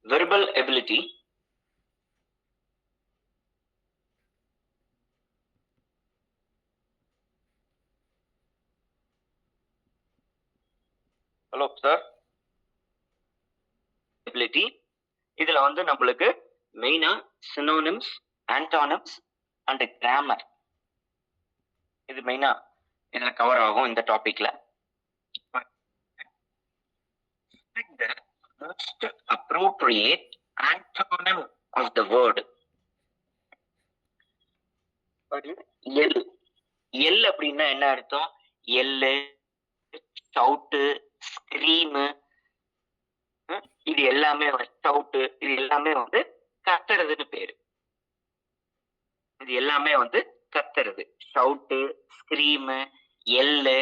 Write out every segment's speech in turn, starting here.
verbal ability, hello sir, ability இதுல வந்து நம்மளுக்கு மெயினா synonyms, antonyms and grammar இது மெயினா இதுல கவர் ஆகும் இந்த டாபிக்ல. The most appropriate antonym of the word. L L அப்படின்னா என்ன அர்த்தம்? எல்லு, ஷவுட்டு, ஸ்கிரீமு, இது எல்லாமே ஷவுட்டு, இது எல்லாமே வந்து கத்துறதுன்னு பேரு. இது எல்லாமே வந்து கத்துறது. ஷவுட்டு, ஸ்கிரீமு, எல்லு,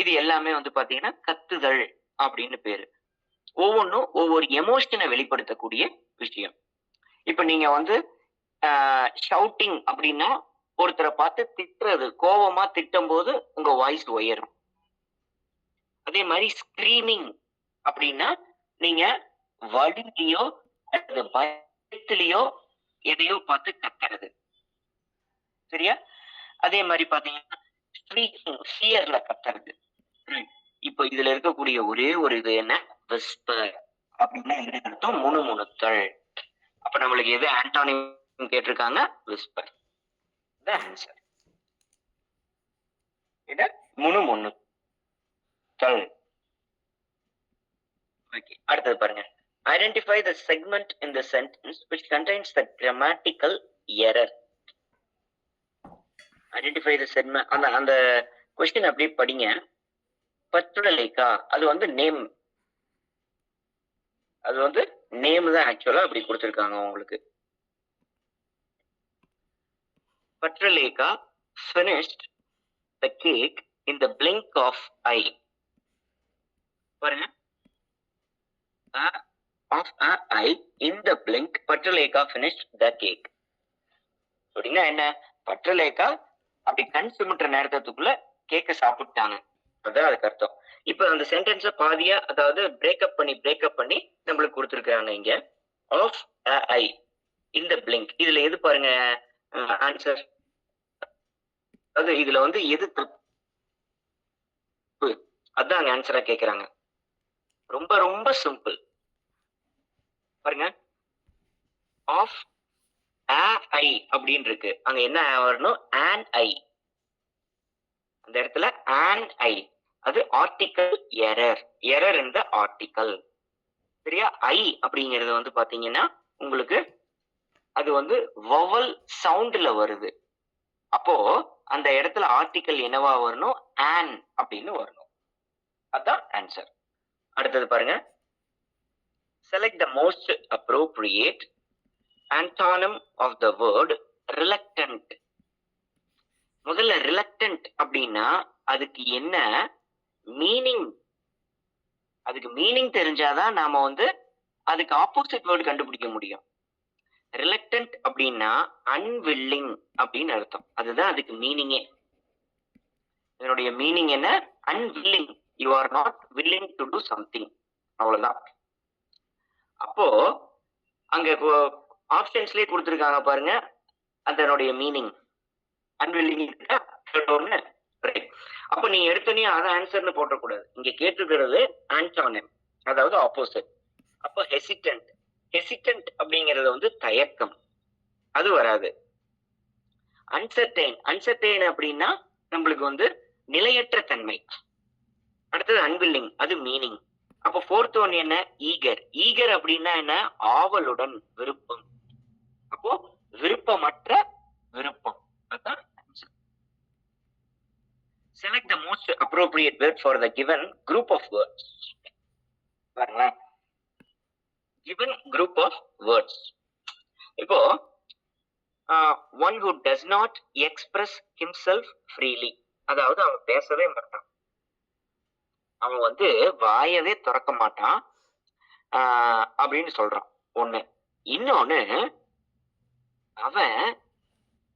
இது எல்லாமே வந்து பாத்தீங்கன்னா கத்துதல் அப்படின்னு பேரு. ஒவ்வொன்றும் ஒவ்வொரு எமோஷனை வெளிப்படுத்தக்கூடிய விஷயம். இப்ப நீங்க வந்து ஷவுட்டிங் அப்படின்னா ஒருத்தரை பார்த்து திட்டுறது, கோபமா திட்டும் போது உங்க வாய்ஸ் உயரும். அதே மாதிரி ஸ்கிரீமிங் அப்படின்னா நீங்க வலியிலையோ அல்லது பயத்திலையோ எதையோ பார்த்து கத்துறது. சரியா? அதே மாதிரி பாத்தீங்கன்னா ஃபியர்ல கத்துறது. இப்போ இதுல இருக்கக்கூடிய ஒரே ஒரு இது என்ன? விஸ்பர் அப்படின்னா என்ன அர்த்தம்? முணுமுணுத்தல். அப்ப நம்மளுக்கு எது ஆன்டானிம் கேட்டிருக்காங்க? விஸ்பர். ஆன்சர் இது முணுமுணுத்தல். ஓகே, அடுத்தது பாருங்க. Identify the segment in the sentence which contains the grammatical error. Identify the segment, அந்த கொஸ்டின் அப்படியே படிங்க. பற்றுடலைக்கா அது வந்து நேம், அது வந்து நேம் தான் ஆக்சுவலா அப்படி கொடுத்திருக்காங்க உங்களுக்கு. பற்றுலேகா finished the cake in the blink of eye. பாருங்க, of a eye in the blink. பற்றுலேகா finished the cake. அப்படின்னா என்ன? பற்றுலேகா அப்படி கண் சிமிட்டுற நேரத்துக்குள்ள கேக்க சாப்பிட்டாங்க, அதான் அதுக்கு அர்த்தம். இப்ப அந்த சென்டென்ஸ பாதியா, அதாவது பிரேக்கப் பண்ணி நம்மளுக்கு கொடுத்திருக்காங்க இங்க. Of a eye in the blink. இதுல எது பாருங்க ஆன்சர்? அது இதுல வந்து எது தப்பு, அதான் ஆன்சரா கேக்குறாங்க. ரொம்ப ரொம்ப சிம்பிள் பாருங்க. ஆஃப் அ ஐ அப்படின்னு இருக்கு, அங்க என்ன வரணும்? an ஐ. அந்த இடத்துல an ஐ, அது ஆர்டிகல் எரர். எரர் இந்த ஆர்டிகல். சரியா? ஐ அப்படிங்கிறது வந்து பாத்தீங்கன்னா உங்களுக்கு அது வந்து வவல் சவுண்ட்ல வருது. அப்போ அந்த இடத்துல ஆர்டிகல் என்னவா வரணும்? an அப்படின்னு வரணும். அதான் ஆன்சர். அடுத்தது பாருங்க. Select the most appropriate antonym of the word reluctant. முதல்ல reluctant அப்படின்னா அதுக்கு என்ன மீனிங், அதுக்கு மீனிங் தெரிஞ்சாதான் நாம வந்து அதுக்கு ஆப்போசிட் வேர்டு கண்டுபிடிக்க முடியும். reluctant அப்படின்னா unwilling அப்படின்னு அர்த்தம். அதுதான் அதுக்கு மீனிங்கே. இதனுடைய மீனிங் என்ன? unwilling. you are not willing to do something. அவ்வளவுதான். அப்போ அங்க ஆப்ஷன்ஸ்லயே கொடுத்திருக்காங்க பாருங்க அதனுடைய மீனிங். unwilling. அப்ப நீங்க எடுத்தோன்னே அதான் ஆன்சர்னு போட்டக்கூடாது. இங்க கேட்டுக்கிறது ஆன்டானிம், அதாவது ஆப்போசிட். அப்போ ஹெசிடன்ட். ஹெசிடன்ட் அப்படிங்கிறது வந்து தயக்கம், அது வராது. அன்சர்டைன். அன்சர்டைன் அப்படின்னா நம்மளுக்கு வந்து நிலையற்ற தன்மை. அடுத்தது அன்வில்லிங், அது மீனிங். அப்போ ஃபோர்த் ஒன் என்ன? ஈகர். ஈகர் அப்படின்னா என்ன? ஆவலுடன், விருப்பம். அப்போ விருப்பமற்ற விருப்பம், அதான் answer. Select the most appropriate word for the given group of words. பாருங்களேன், given group of words. இப்போ one who does not express himself freely, அதாவது அவன் பேசவே மாட்டான், அவன் வந்து வாயவே திறக்க மாட்டான் அப்படின்னு சொல்றான் ஒண்ணு. இன்னொன்னு, அவன்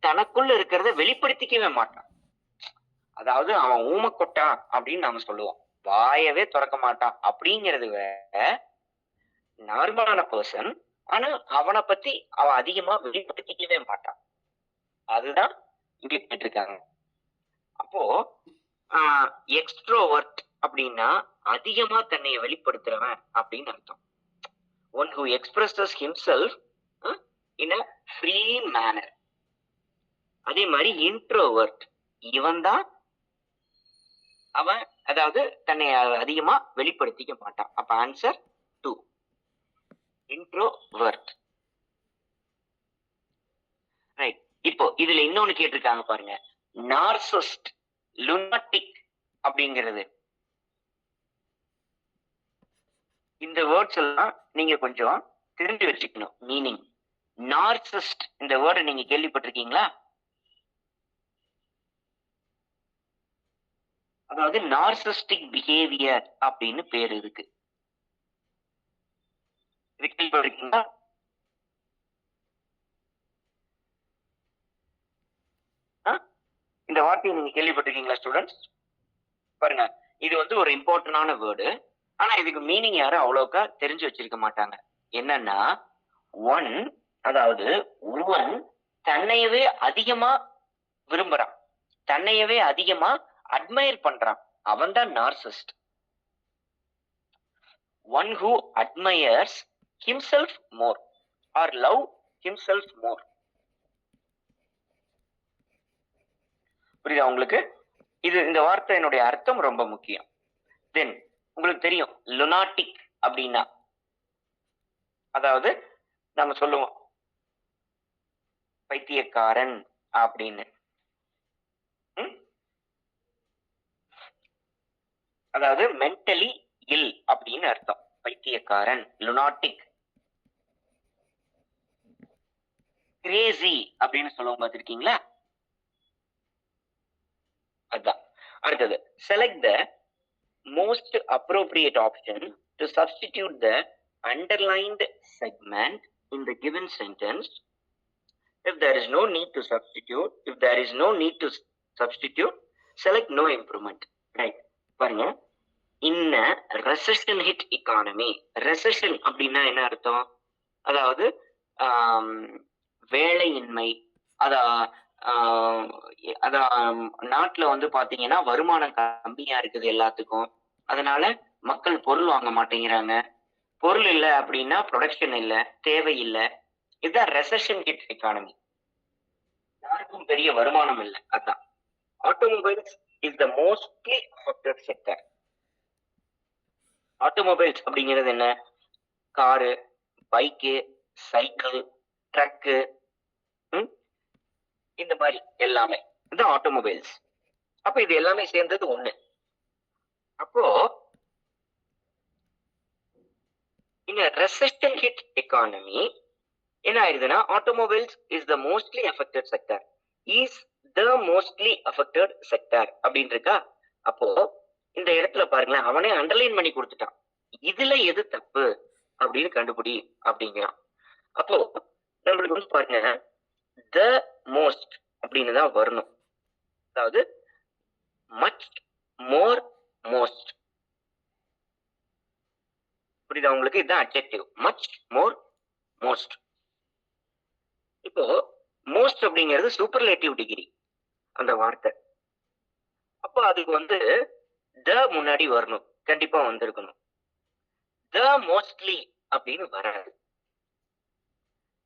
தனக்குள்ள இருக்கிறத வெளிப்படுத்திக்கவே மாட்டான், அதாவது அவன் ஊமக்கொட்டான் அப்படின்னு நாம சொல்லுவோம். வாயவே திறக்க மாட்டான் அப்படிங்கிறது வேற, நார்மலான பர்சன், ஆனா அவனை பத்தி அவன் அதிகமா வெளிப்படுத்திக்கவே மாட்டான். அதுதான் இங்க கேட்டிருக்காங்க. அப்போ எக்ஸ்ட்ரோவர்ட் அப்படின்னா அதிகமா தன்னை வெளிப்படுத்துறவன் அப்படின்னு அர்த்தம். One who expresses himself in a free manner. அதே மாதிரி இன்ட்ரோவர்ட், இவன் தான் அவன், அதாவது தன்னை அதிகமா வெளிப்படுத்திக்க மாட்டான். அப்ப ஆன்சர் 2, இன்ட்ரோவர்ட். ரைட். இப்போ இதுல இன்னொன்னு கேட்டிருக்காங்க பாருங்க, நார்சிஸ்ட், லுனாட்டிக் அப்படிங்கிறது. இந்த வேர்ட்ஸ் எல்லாம் நீங்க கொஞ்சம் தெரிஞ்சு வச்சுக்கணும் மீனிங். நார்சிஸ்ட் இந்த வேர்டை நீங்க கேள்விப்பட்டிருக்கீங்களா? அதாவது நார்சிஸ்டிக் பிஹேவியர் அப்படின்னு பேர் இருக்கு. இது கேள்விப்பட்டிருக்கீங்களா? இந்த வார்த்தையை நீங்க கேள்விப்பட்டிருக்கீங்களா ஸ்டூடெண்ட்ஸ்? பாருங்க, இது வந்து ஒரு இம்பார்ட்டன்டான வேர்டு. ஆனா இதுக்கு மீனிங் யாரும் அவ்வளோக்கா தெரிஞ்சு வச்சிருக்க மாட்டாங்க. என்னன்னா, ஒன், அதாவது ஒருவன் தன்னையவே அதிகமா விரும்புறான், தன்னையவே அதிகமா அட்மையர் பண்றான், அவன் தான் narcissist. One who admires himself more or love himself more. புரியுதா உங்களுக்கு? இது இந்த வார்த்தையினுடைய அர்த்தம் ரொம்ப முக்கியம். தென் உங்களுக்கு தெரியும் லுனாட்டிக் அப்படின்னா, அதாவது நம்ம சொல்லுவோம் பைத்தியக்காரன் அப்படின்னு. அதாவது மென்டலி இல் அப்படின்னு அர்த்தம். பைத்தியக்காரன், லுனாட்டிக். கிரேசி அப்படின்னு சொல்லுவோம், பார்த்திருக்கீங்களா? அதான். அடுத்தது, select the most appropriate option to substitute the underlined segment in the given sentence. If there is no need to substitute, select no improvement. Right. பாருங்க, in a recession hit economy. recession அப்படின்னா என்ன அர்த்தம்? அதாவது வேலையின்மை. அதான் நாட்டுல வந்து பாத்தீங்கன்னா வருமானம் கம்மியா இருக்குது எல்லாத்துக்கும். அதனால மக்கள் பொருள் வாங்க மாட்டேங்கிறாங்க. பொருள் இல்லை அப்படின்னா ப்ரொடக்ஷன் இல்லை, தேவை இல்லை. இதுதான் ரெசெஷன் ஹிட் எக்கானமி. யாருக்கும் பெரிய வருமானம் இல்லை. அதான். Automobiles is the mostly affected sector. Automobiles அப்படிங்கிறது என்ன? காரு, பைக்கு, சைக்கிள், ட்ரக்கு, இந்த மாதிரி எல்லாமே இது ஆட்டோமொபைல்ஸ். அப்ப இது எல்லாமே சேர்ந்தது ஒண்ணு. அப்போ இந்த ரெசெஷன் ஹிட் எக்கானமி என்ன ஆயிருதுன்னா, automobiles is the mostly affected sector, is the mostly affected sector அப்படின்னு இருக்கா? அப்போ இந்த இடத்துல பாருங்களேன், அவனே அண்டர்லைன் பண்ணி கொடுத்துட்டான். இதுல எது தப்பு அப்படின்னு கண்டுபிடி அப்படிங்கிறான். அப்போ நம்மளுக்கு வந்து பாருங்க, த மோஸ்ட் அப்படின்னு தான் வரணும். அதாவது மச், மோர், மோஸ்ட். புரியுதா உங்களுக்கு? இதுதான் அட்ஜெக்டிவ். மச், மோர், மோஸ்ட். இப்போ மோஸ்ட் அப்படிங்கிறது சூப்பர்லேட்டிவ் டிகிரி அந்த வார்த்தை. அப்போ அதுக்கு வந்து த முன்னாடி வரணும், கண்டிப்பா வந்திருக்கணும். த மோஸ்ட்லி அப்படின்னு வராது.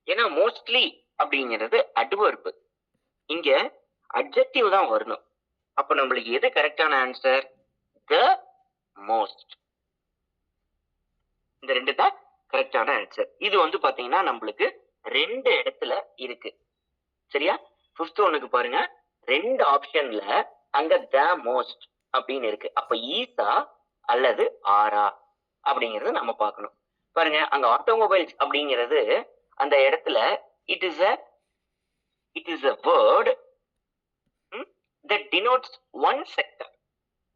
ஏன்னா மோஸ்ட்லி அப்படிங்கிறது அட்வர்ப், இங்க அட்ஜெக்டிவ் தான் வரணும். அப்ப நம்மளுக்கு எது கரெக்டான ஆன்சர்? The most. இந்த ரெண்டு தான் கரெக்டான ஆன்சர். இது வந்து பாத்தீங்கன்னா நம்மளுக்கு ரெண்டு இடத்துல இருக்கு. சரியா? 5th ஒன்னுக்கு பாருங்க, ரெண்டு ஆப்ஷன்ல அங்க த மோஸ்ட் அப்படின்னு இருக்கு. அப்ப ஈஸா அல்லது ஆரா அப்படிங்கறத நம்ம பார்க்கணும். பாருங்க, அங்க ஆட்டோமொபைல்ஸ் அப்படிங்கிறது அந்த இடத்துல it is a word that denotes one sector.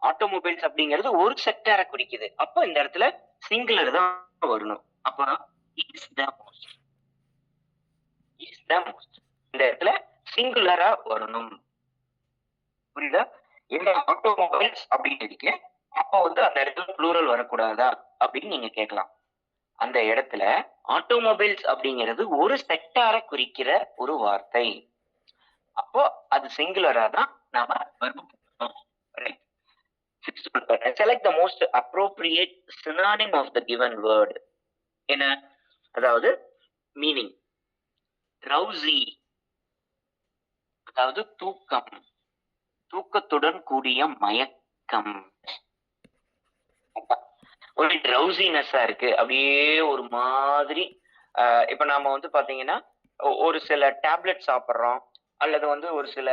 Automobiles அப்படிங்கிறது ஒரு செக்டரை குறிக்குது. அப்போ இந்த இடத்துல சிங்குலர் தான் வரணும். அப்ப is the most, இந்த இடத்துல சிங்குலரா வரணும். புரியுதா? என்ன ஆட்டோமொபைல்ஸ் அப்படின்னு இருக்கு, அப்போ வந்து அந்த இடத்துல ப்ளூரல் வரக்கூடாதா அப்படின்னு நீங்க கேட்கலாம். அந்த இடத்துல ஆட்டோமொபைல்ஸ் அப்படிங்கிறது ஒரு செக்டாரை குறிக்கிற ஒரு வார்த்தை. அப்போ அது சிங்குலரா தான் நாம select the most appropriate synonym of the given word. என்ன? அதாவது மீனிங். ட்ரௌசி அதாவது தூக்கம், தூக்கத்துடன் கூடிய மயக்கம். ஒரு ட்ரௌசினஸ்ஸா இருக்கு, அப்படியே ஒரு மாதிரி. இப்ப நாம வந்து பாத்தீங்கன்னா ஒரு சில டேப்லெட் சாப்பிட்றோம், அல்லது வந்து ஒரு சில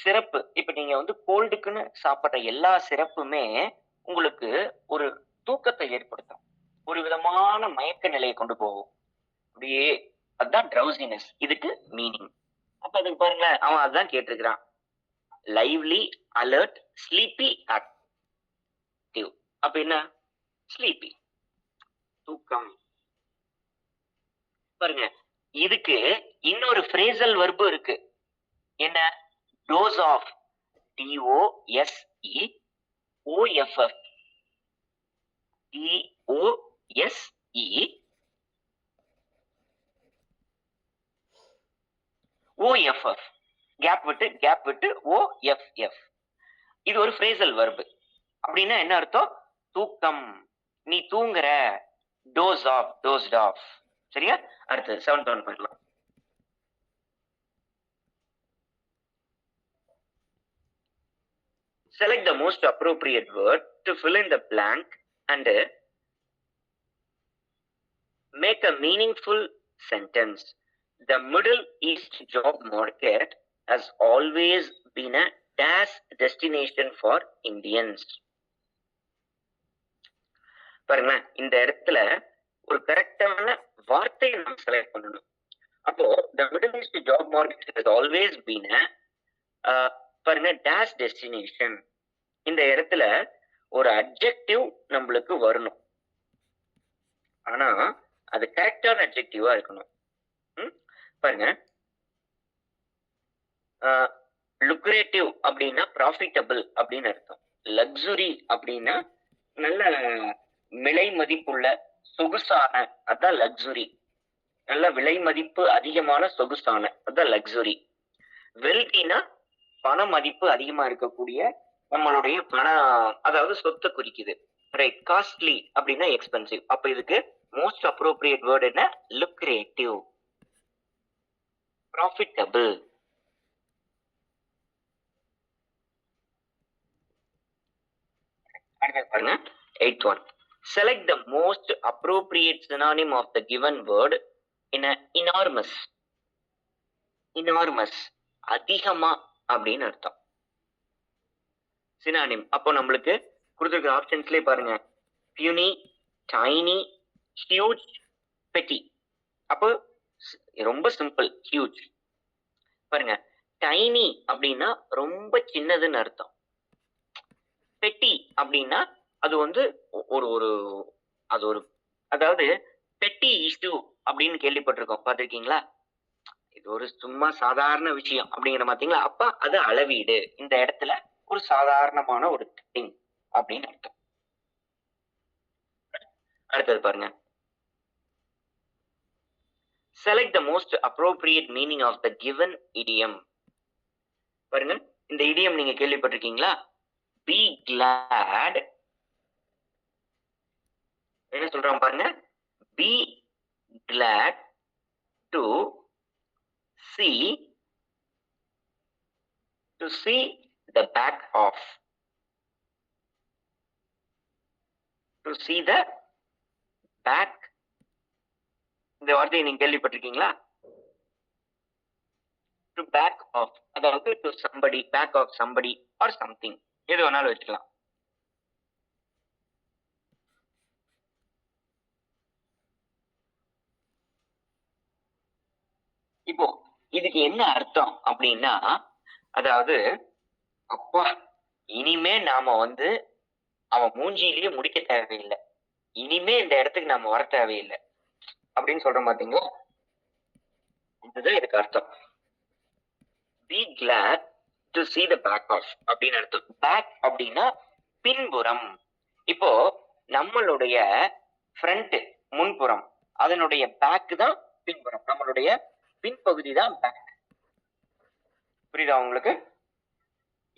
சிறப்பு. இப்ப நீங்க வந்து கோல்டுக்குன்னு சாப்பிட்ற எல்லா சிறப்புமே உங்களுக்கு ஒரு தூக்கத்தை ஏற்படுத்தும், ஒரு விதமான மயக்க நிலையை கொண்டு போகும். அப்படியே அதுதான் ட்ரௌசினஸ். இதுக்கு மீனிங். அப்ப அதுக்கு பாருங்களேன், அவன் அதுதான் கேட்டிருக்கிறான். Lively, alert, sleepy, active. அப்ப என்ன? ஸ்லீப்பி, தூக்கம். பாருங்க, இதுக்கு இன்னொரு ஃப்ரேசல் வெர்பு இருக்கு. என்ன? Doze off. DOSE OFF. DOSE OFF. Gap விட்டு OFF. இது ஒரு ஃப்ரேசல் வெர்பு. அப்படின்னா என்ன அர்த்தம்? தூக்கம், நீ தூங்குற. Doze off, dozed off. சரியா? அடுத்து 7th ஒன் பண்ணலாம். Select the most appropriate word to fill in the blank and make a meaningful sentence. The Middle East job market has always been a dash destination for Indians. பாருங்க, இந்த இடத்துல ஒரு கரெக்டான வார்த்தையை நம்ம செலக்ட் பண்ணணும். அப்போ the Middle East job market has always been a பாருங்க dash destination. இந்த இடத்துல ஒரு அட்ஜெக்டிவ் நம்மளுக்கு வரணும், ஆனா அது கரெக்டான அட்ஜெக்டிவா இருக்கணும். பாருங்க, லுக்ரேட்டிவ் அப்படின்னா ப்ராஃபிட்டபிள் அப்படின்னு அர்த்தம். லக்ஸுரி அப்படின்னா நல்ல விலை மதிப்புள்ள, சொகுசான, அதான் லக்ஸுரி. நல்ல விலை மதிப்பு அதிகமான, சொகுசான, அதான் லக்ஸுரி. வெல்தினா பண மதிப்பு அதிகமா இருக்கக்கூடிய, நம்மளுடைய பண, அதாவது சொத்தை குறிக்குது. ரைட். காஸ்ட்லி அப்படின்னா எக்ஸ்பென்சிவ். அப்ப இதுக்கு மோஸ்ட் அப்ரோப்ரியேட் வேர்ட் என்ன? Lucrative, profitable. பாருங்க, 8th one. Select the most appropriate synonym of the given word in a enormous. enormous அதிகமா அப்படின்னு அர்த்தம். சினானிம். அப்போ நம்மளுக்கு கொடுத்துருக்கிற ஆப்ஷன்ஸ்லயே பாருங்க, puny, tiny, huge, petty. அப்போ ரொம்ப சிம்பிள், ஹியூஜ். பாருங்க, டைனி அப்படின்னா ரொம்ப சின்னதுன்னு அர்த்தம். பெட்டி அப்படின்னா அது வந்து ஒரு ஒரு அது ஒரு, அதாவது பெட்டி இஷ்யூ அப்படின்னு கேள்விப்பட்டிருக்கோம், பார்த்திருக்கீங்களா? இது ஒரு சும்மா சாதாரண விஷயம் அப்படிங்கிற பாத்தீங்களா? அப்ப அது அளவீடு. இந்த இடத்துல ஒரு சாதாரணமான ஒரு திங் அப்படின்னு அர்த்தம். அடுத்தது பாருங்க, select the most appropriate meaning of the given idiom. பாருங்க, இந்த idiom நீங்க கேள்விப்பட்டிருக்கீங்களா? be glad. என்ன சொல்றான் பாருங்க, be glad to see the back of. to see the back. இந்த வார்த்தையை நீங்க கேள்விப்பட்டிருக்கீங்களா? to back of, அதாவது to somebody, back of somebody or something, எது வேணாலும் வச்சுக்கலாம். இப்போ இதுக்கு என்ன அர்த்தம் அப்படின்னா, அதாவது அப்பா இனிமே நாம வந்து அவன் மூஞ்சியிலேயே முடிக்க தேவையில்லை, இனிமே இந்த இடத்துக்கு நாம வர தேவையில்லை அப்படின்னு சொல்ற பாத்தீங்களா? இதுதான் இதுக்கு அர்த்தம். be glad to see the back of அப்படின்னு அர்த்தம். back அப்படின்னா பின்புறம். இப்போ நம்மளுடைய ஃப்ரண்ட், முன்புறம், அதனுடைய பேக் தான் பின்புறம், நம்மளுடைய பின்பகுதி தான் பேக். புரியுதா உங்களுக்கு?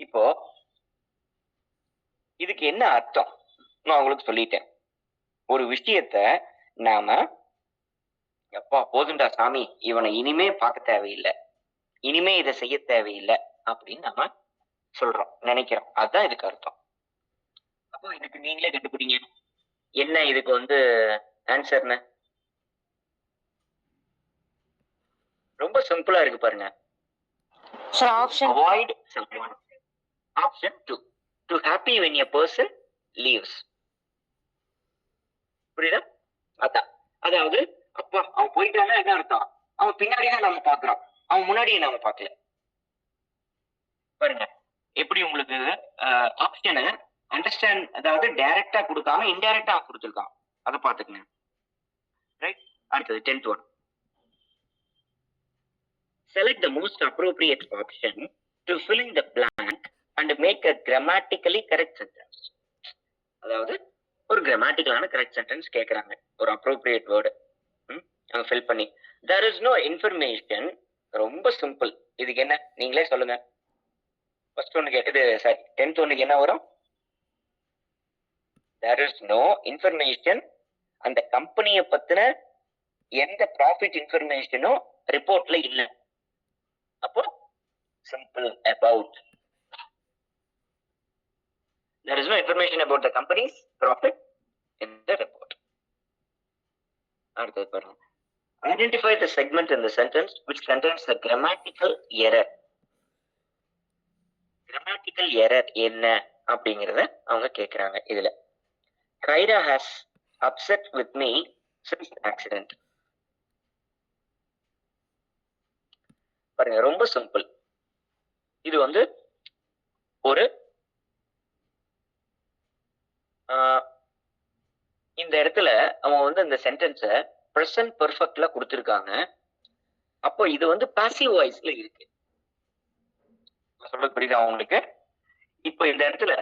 இப்போ இதுக்கு என்ன அர்த்தம் நான் உங்களுக்கு சொல்லிட்டேன். ஒரு விஷயத்த நாம எப்பா போதுண்டா சாமி, இவனை இனிமே பார்க்க தேவையில்லை, இனிமே இதை செய்ய தேவையில்லை அப்படின்னு நாம சொல்றோம், நினைக்கிறோம். அதுதான் இதுக்கு அர்த்தம். அப்போ இதுக்கு நீங்களே கண்டுபிடிங்க என்ன இதுக்கு வந்து ஆன்சர்னு. ரொம்ப சிம்பிளா இருக்கு பாருங்க. Avoid someone. Option 2. To happy when a person leaves. புரியுதா? அதான், அதாவது அப்பா அவன் போயிட்டானா என்ன அர்த்தம், அவன் பின்னாடிதான் நாம பாக்குறோம், அவன் முன்னாடியே நாம பார்க்கல. பாருங்க எப்படி உங்களுக்கு ஆப்ஷனை அண்டர்ஸ்டாண்ட், அதாவது டைரக்டா கொடுக்காம இன்டைரக்டா கொடுத்துருக்கான், அதை பார்த்துக்கங்க. ரைட். அடுத்தது 10th one. Select the most appropriate option to fill in the blank and make a grammatically correct sentence. அதாவது ஒரு கிராமட்டிக்கலான கரெக்ட் சென்டென்ஸ் கேட்கறாங்க, ஒரு அப்ரோப்ரியேட் வேர்டு அவங்க ஃபில் பண்ணி. there is no information. ரொம்ப சிம்பிள். இதுக்கு என்ன நீங்களே சொல்லுங்க. ஃபர்ஸ்ட் ஒன்னுக்கு இது சாரி 10th ஒன்னுக்கு என்ன வரும்? there is no information. அந்த கம்பெனியை பத்தின எந்த ப்ராஃபிட் இன்ஃபர்மேஷனும் ரிப்போர்ட்ல இல்ல. அப்போ simple about. There is no information about the company's profit in the report. அடுத்தது பாருங்க. Identify the segment in the sentence which contains the grammatical error. Grammatical error என்ன அப்படிங்கறத அவங்க கேக்குறாங்க இதுல. Kaira has upset with me since the accident. பாருங்க ரொம்ப simple. இது வந்து ஒரு இந்த இடத்துல அவன் வந்து அந்த சென்டென்ஸ பிரசன்ட் பெர்ஃபெக்ட்ல கொடுத்திருக்காங்க. அப்போ இது வந்து பாசிவ் வாய்ஸ்ல இருக்கு. சொல்றது புரியுதா உங்களுக்கு? இப்போ இந்த இடத்துல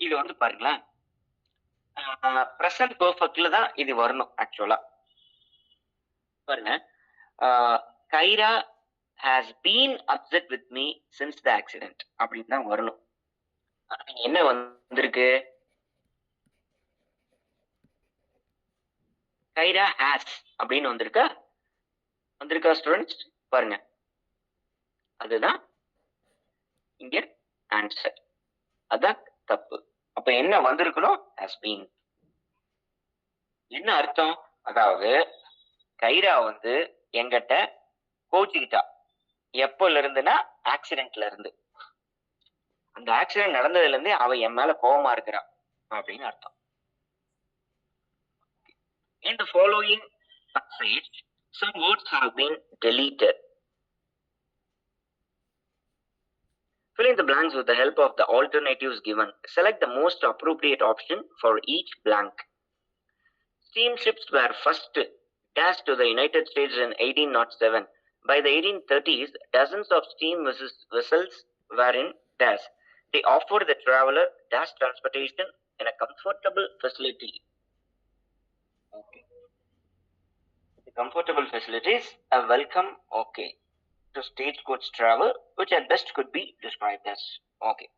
இது வந்து பாருங்களேன், பிரசன்ட் பெர்ஃபெக்ட்ல தான் இது வரணும் ஆக்சுவலா. பாருங்க, Khaira has been upset with me since the accident அப்படின்னு தான் வரணும். என்ன வந்திருக்கு? கைரா has அப்படின்னு வந்திருக்கா? வந்திருக்கா ஸ்டூடெண்ட்ஸ்? பாருங்க, அதுதான் இங்க ஆன்சர். அதான் தப்பு. அப்ப என்ன வந்திருக்கணும்? has been. என்ன அர்த்தம்? அதாவது கைரா வந்து எங்கிட்ட கோச்சுக்கிட்டா. எப்போல இருந்துன்னா ஆக்சிடென்ட்ல இருந்து. அந்த ஆக்சிடென்ட் நடந்ததுல இருந்து அவ என் மேல கோபமா இருக்கிறா அப்படின்னு அர்த்தம். In the following passage, some words have been deleted. Fill in the blanks with the help of the alternatives given. Select the most appropriate option for each blank. Steamships were first dashed to the United States in 1807. By the 1830s, dozens of steam vessels were in dash. They offered the traveler dash transportation in a comfortable facility. Okay. The comfortable facilities are welcome. Okay. To stagecoach travel, which at best could be described as. Okay.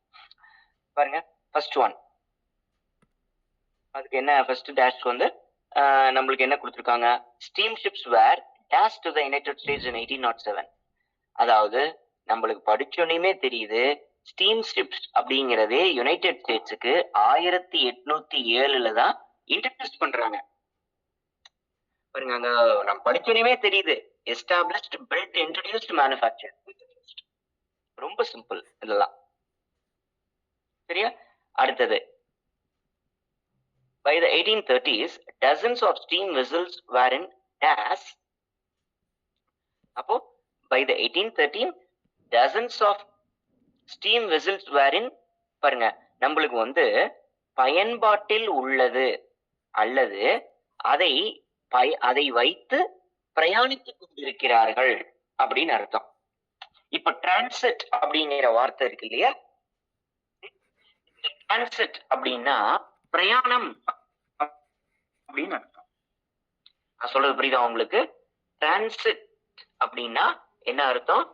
பாருங்க, first one. அதுக்கு என்ன first dash வந்து நம்மளுக்கு என்ன கொடுத்திருக்காங்க? Steamships were dashed to the United States in 1807. அதாவது நம்மளுக்கு படிச்சோன்னே தெரியுது, ஸ்டீம்ஷிப்ஸ் அப்படிங்கிறதே யுனைடெட் ஸ்டேட்ஸுக்கு 1807 தான் இன்ட்ரடியூஸ் பண்றாங்க. பாருங்க, அங்க நம்ம படிச்சோன்னே தெரியுது, எஸ்டாப்ளிஷ்ட், பில்ட், இன்ட்ரடியூஸ்ட், மேனுஃபேக்சர். ரொம்ப சிம்பிள் இதெல்லாம். சரியா? அடுத்தது, by the 1830s, dozens of steam vessels were in dash. அப்போ by the 1813, dozens of steam vessels were in, பாருங்க நம்மளுக்கு வந்து பயன்பாட்டில் உள்ளது அல்லது அதை வைத்து பிரயாணித்துக் கொண்டிருக்கிறார்கள் அப்படின்னு அர்த்தம். இப்ப டிரான்சிட் அப்படிங்கிற வார்த்தை இருக்கு இல்லையா? டிரான்சிட் அப்படின்னா பிரயாணம் அப்படின்னு அர்த்தம். நான் சொல்றது புரியுதா உங்களுக்கு? டிரான்சிட் அப்படின்னா என்ன அர்த்தம்?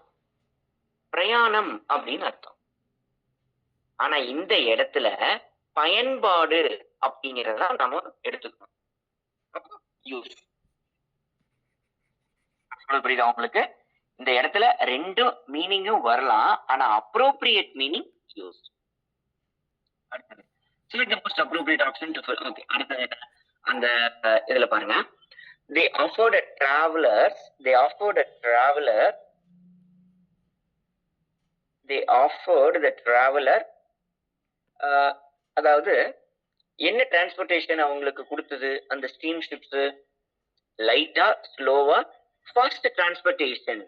பிரயாணம் அப்படின்னு அர்த்தம். ஆனா இந்த இடத்துல பயன்பாடு அப்படிங்கறத நம்ம எடுத்துக்கணும். யூஸ். சொல்றது புரியுதா உங்களுக்கு? இந்த இடத்துல ரெண்டு மீனிங்கும் வரலாம். ஆனா அப்ரோப்ரியேட் மீனிங் யூஸ். அடுத்தது select the most appropriate option to fill. Okay, அடுத்தது அந்த இதுல பாருங்க. They offered a traveler they offered the traveler அதாவது என்ன டிரான்ஸ்போர்ட்டேஷன் அவங்களுக்கு கொடுத்தது அந்த ஸ்டீம் ஷிப்ஸ்? லைட்டா, ஸ்லோவா, fast transportation.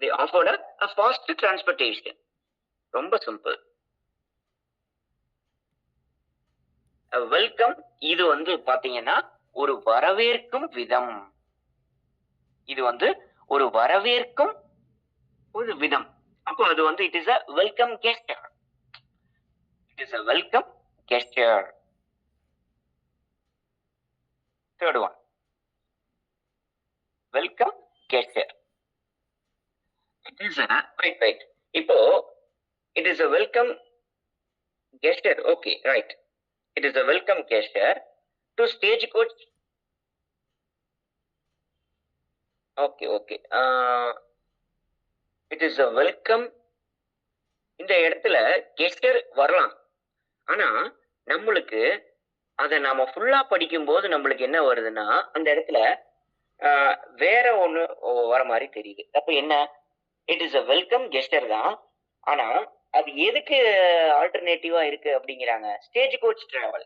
They offered a fast transportation. ரொம்ப சிம்பிள். வெல்கம் இது வந்து பாத்தீங்கன்னா ஒரு வரவேற்கும் விதம். இது வந்து ஒரு வரவேற்கும் ஒரு விதம். அப்போ அது வந்து it is a welcome gesture. It is a welcome gesture. Third one. Welcome gesture. It is a wait. இப்போ it is a welcome gesture. Okay, right. It is a welcome gesture to stagecoach. Okay. It is a welcome. இந்த இடத்துல gesture வரலாம். ஆனா நம்மளுக்கு அதை நாம ஃபுல்லா படிக்கும் போது நம்மளுக்கு என்ன வருதுன்னா அந்த இடத்துல வேற ஒண்ணு வர மாதிரி தெரியுது. அப்ப என்ன? It is a welcome gesture தான். ஆனா அது எதுக்கு ஆல்டர்னேட்டிவா இருக்கு அப்படிங்கிறாங்க? Stage coach travel.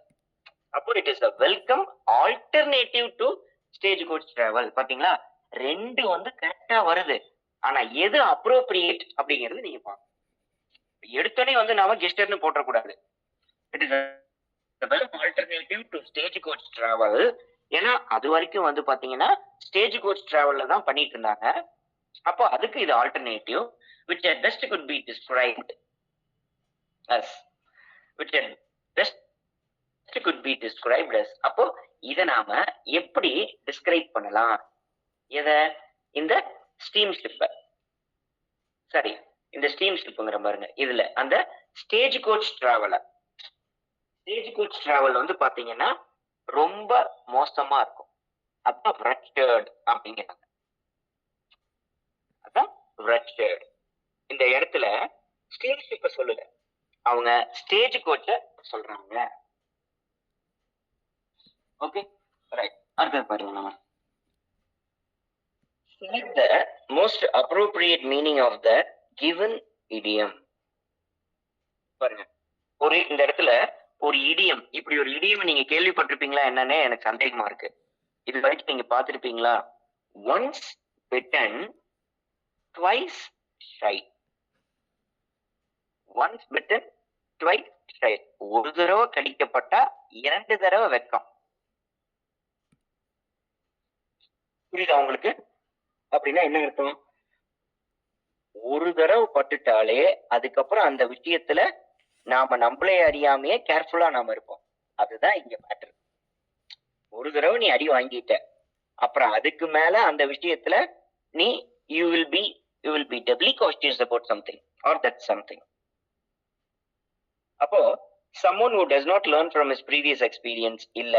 அப்போ it is a welcome alternative to stage coach travel. பாத்தீங்களா? ரெண்டு வந்து கரெக்டா வருது. ஆனா எது அப்ரோப்ரியேட் அப்படிங்கிறது நீங்க பாருங்க. எடுத்தோடனே வந்து நாம கெஸ்டர்னு போட்டக்கூடாது. It is alternative to stage coach travel. ஏன்னா அது வரைக்கும் வந்து பாத்தீங்கன்னா ஸ்டேஜ் கோச் டிராவல்ல தான் பண்ணிட்டு இருந்தாங்க. அப்போ அதுக்கு இது alternative which at best could be described as அப்போ இத நாம எப்படி டிஸ்கிரைப் பண்ணலாம்? எதை? இந்த ஸ்டீம் ஷிப்ப. சரி, இந்த ஸ்டீம் ஷிப்ங்கிற பாருங்க. இதுல அந்த ஸ்டேஜ் கோச் டிராவல் வந்து பாத்தீங்கன்னா ரொம்ப மோசமா இருக்கும். அதான் wretched அப்படிங்கிறாங்க. அதான் wretched. இந்த இடத்துல ஸ்டேஜ் ஷிப்ப சொல்லுங்க, அவங்க ஸ்டேஜ் கோச்ச சொல்றாங்க. Okay, right. அடுத்தது பாருங்க. நம்ம select the most appropriate meaning of the given idiom. பாருங்க, இந்த இடத்துல ஒரு இடியம், இப்படி ஒரு இடியம் நீங்க கேள்விப்பட்டிருப்பீங்களா என்னன்னு எனக்கு சந்தேகமா இருக்கு. இது வரைக்கும் நீங்க பார்த்திருப்பீங்களா? Once bitten, twice shy. Once bitten, twice shy. ஒரு தடவை கடிக்கப்பட்டா இரண்டு தடவை வெக்கம். புரியுதா உங்களுக்கு? அப்படின்னா என்ன அர்த்தம்? ஒரு தடவை பட்டுட்டாலே அதுக்கப்புறம் அந்த விஷயத்துல நாம நம்மளே அறியாமையே கேர்ஃபுல்லா நாம இருப்போம். அதுதான் இங்க மேட்டர். ஒரு தடவை நீ அடி வாங்கிட்ட, அப்புறம் அதுக்கு மேல அந்த விஷயத்துல நீ you will be doubly cautious about something or that something. அப்போ someone who does not learn from his previous experience, இல்ல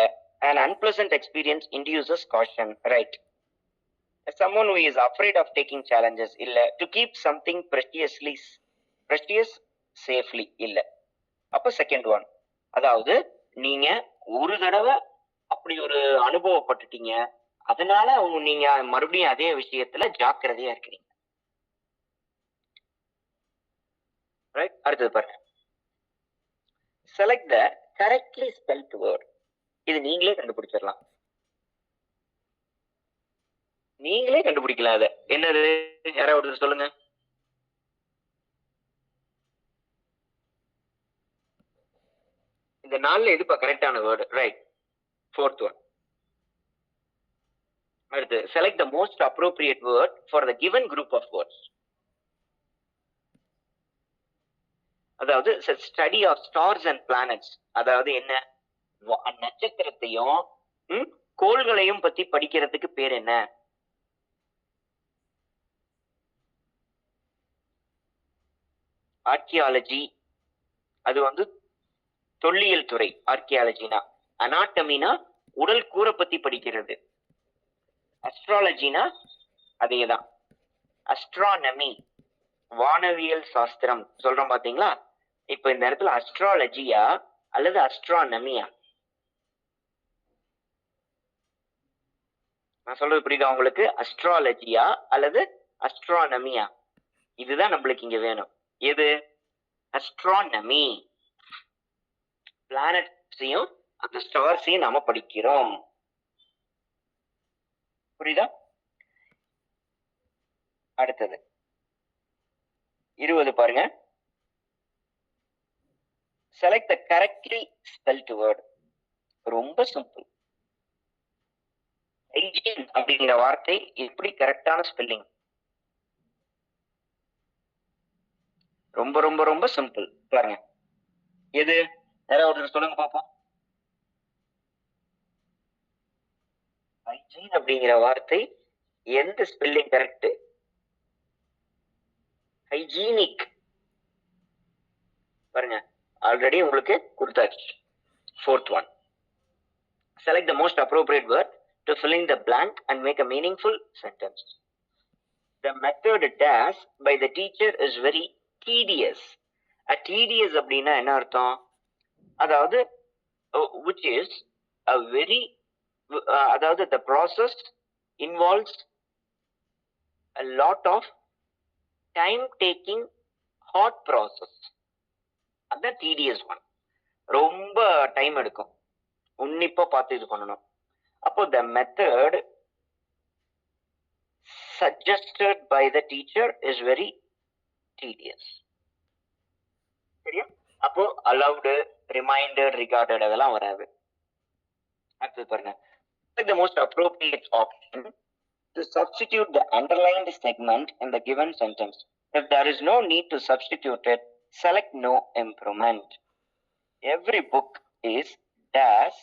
an unpleasant experience induces caution, right? Someone who is afraid of taking challenges, இல்ல to keep something precious safely, இல்ல. அப்ப second one, அதாவது நீங்க ஒரு தடவை அப்படி ஒரு அனுபவப்பட்டுட்டீங்க, அதனால நீங்க மறுபடியும் அதே விஷயத்துல ஜாக்கிரதையா இருக்கிறீங்க. ரைட். அடுத்தது பாருங்க. Select the correctly spelt word. இது நீங்களே கண்டுபிடிச்சிடலாம். நீங்களே கண்டுபிடிக்கலாம். அத என்னது? யாராவது சொல்லுங்க. இந்த நாள்ல எதுப்பா கரெக்டான வேர்டு? ரைட். Fourth one. அடுத்து select the most appropriate word for the given group of words. அதாவது study of stars and planets. அதாவது என்ன? நட்சத்திரத்தையும் கோள்களையும் பத்தி படிக்கிறதுக்கு பேர் என்ன? ஆர்கியாலஜி. அது வந்து தொல்லியல் துறை ஆர்கியாலஜினா. அனாட்டமினா உடல் கூரை பத்தி படிக்கிறது. அஸ்ட்ராலஜினா அதேதான். அஸ்ட்ரானமி வானவியல் சாஸ்திரம் சொல்றோம் பாத்தீங்களா? இப்ப இந்த இடத்துல அஸ்ட்ராலஜியா அல்லது அஸ்ட்ரானமியா? நான் சொல்றது புரியுதா உங்களுக்கு? அஸ்ட்ராலஜியா அல்லது அஸ்ட்ரானமியா? இதுதான் நம்மளுக்கு இங்க வேணும். எது? அஸ்ட்ரானமி. பிளானட்ஸையும் அந்த ஸ்டார்ஸையும் நாம படிக்கிறோம். புரியுதா? அடுத்தது 20 பாருங்க. Select the correctly spelt word. ரொம்ப சிம்பிள். ஹைஜீன் அப்படிங்கிற வார்த்தை எப்படி கரெக்டான ஸ்பெல்லிங்? ரொம்ப ரொம்ப ரொம்ப சிம்பிள். பாருங்க, எது? யாராவது ஒருத்தர் சொல்லுங்க பாப்போம். ஹைஜீன் அப்படிங்கிற வார்த்தை எந்த ஸ்பெல்லிங் கரெக்ட்? ஹைஜீனிக். பாருங்க, ஆல்ரெடி உங்களுக்கு கொடுத்தாச்சு. Fourth one. Select the most appropriate word to fill in the blank and make a meaningful sentence. The method dash by the teacher is very tedious. A tedious அப்படின்னா என்ன அர்த்தம்? அதாவது which is a very அதாவது the process involves a lot of time taking hard process. அதான் tedious one. ரொம்ப time எடுக்கும், உன்னிப்பா பார்த்து இது பண்ணணும். அப்போ the method suggested by the teacher is very tedious. சரியா? அப்போ allowed, reminded, regarded அதெல்லாம் வராது. அடுத்து பாருங்க. Select the most appropriate option to substitute the underlined segment in the given sentence. If there is no need to substitute it, select no improvement. Every book is dash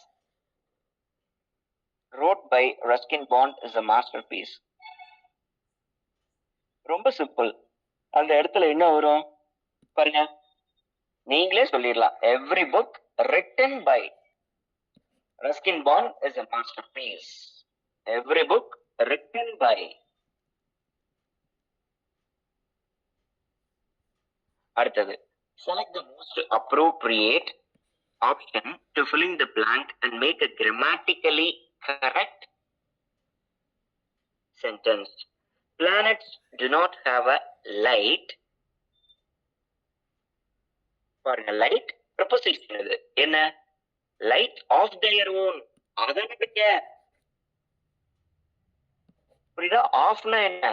wrote by Ruskin Bond is a masterpiece. ரொம்ப simple. அந்த இடத்துல என்ன வரும் பாருங்க, நீங்களே சொல்லிடலாம். Every book written by Ruskin Bond is a masterpiece. Every book written by. அடுத்தது, select the most appropriate option to fill in the blank and make a grammatically correct sentence. Planets do not have a light. பாருங்க, light preposition இது என்ன? Light of their own. அதனுடைய. புரியுதா? ஆஃப்னா என்ன?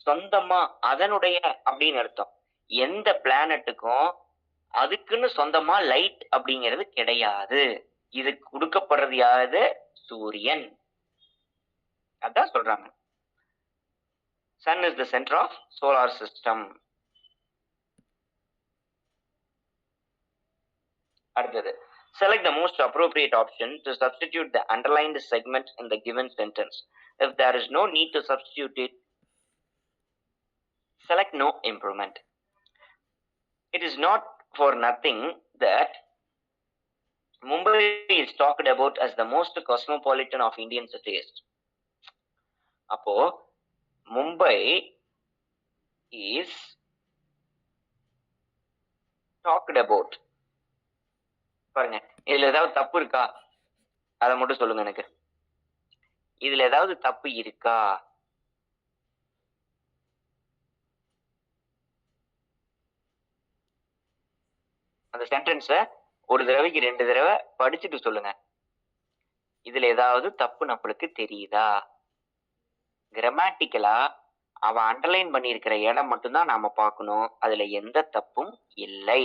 சொந்தமா, அதனுடைய அப்படின்னு அர்த்தம். எந்த பிளானட்டுக்கும் அதுக்குன்னு சொந்தமா லைட் அப்படிங்கிறது கிடையாது. இது கொடுக்கப்படுறது யாரு? சூரியன். அதான் சொல்றாங்க. Sun is the center of solar system. அடுத்தது, select the most appropriate option to substitute the underlined segment in the given sentence. If there is no need to substitute it, select no improvement. It is not for nothing that Mumbai is talked about as the most cosmopolitan of Indian cities. அப்போ Mumbai is talked about. பாருங்க, இதுல ஏதாவது தப்பு இருக்கா? அதை மட்டும் சொல்லுங்க எனக்கு. இதுல ஏதாவது தப்பு இருக்கா? அந்த சென்டென்ஸ ஒரு தடவைக்கு 2 தடவை படிச்சுட்டு சொல்லுங்க. இதுல ஏதாவது தப்பு நம்மளுக்கு தெரியுதா? கிராமட்டிக்கலா அவன் அண்டர்லைன் பண்ணியிருக்கிற இடம் மட்டும்தான் நாம பார்க்கணும். அதுல எந்த தப்பும் இல்லை.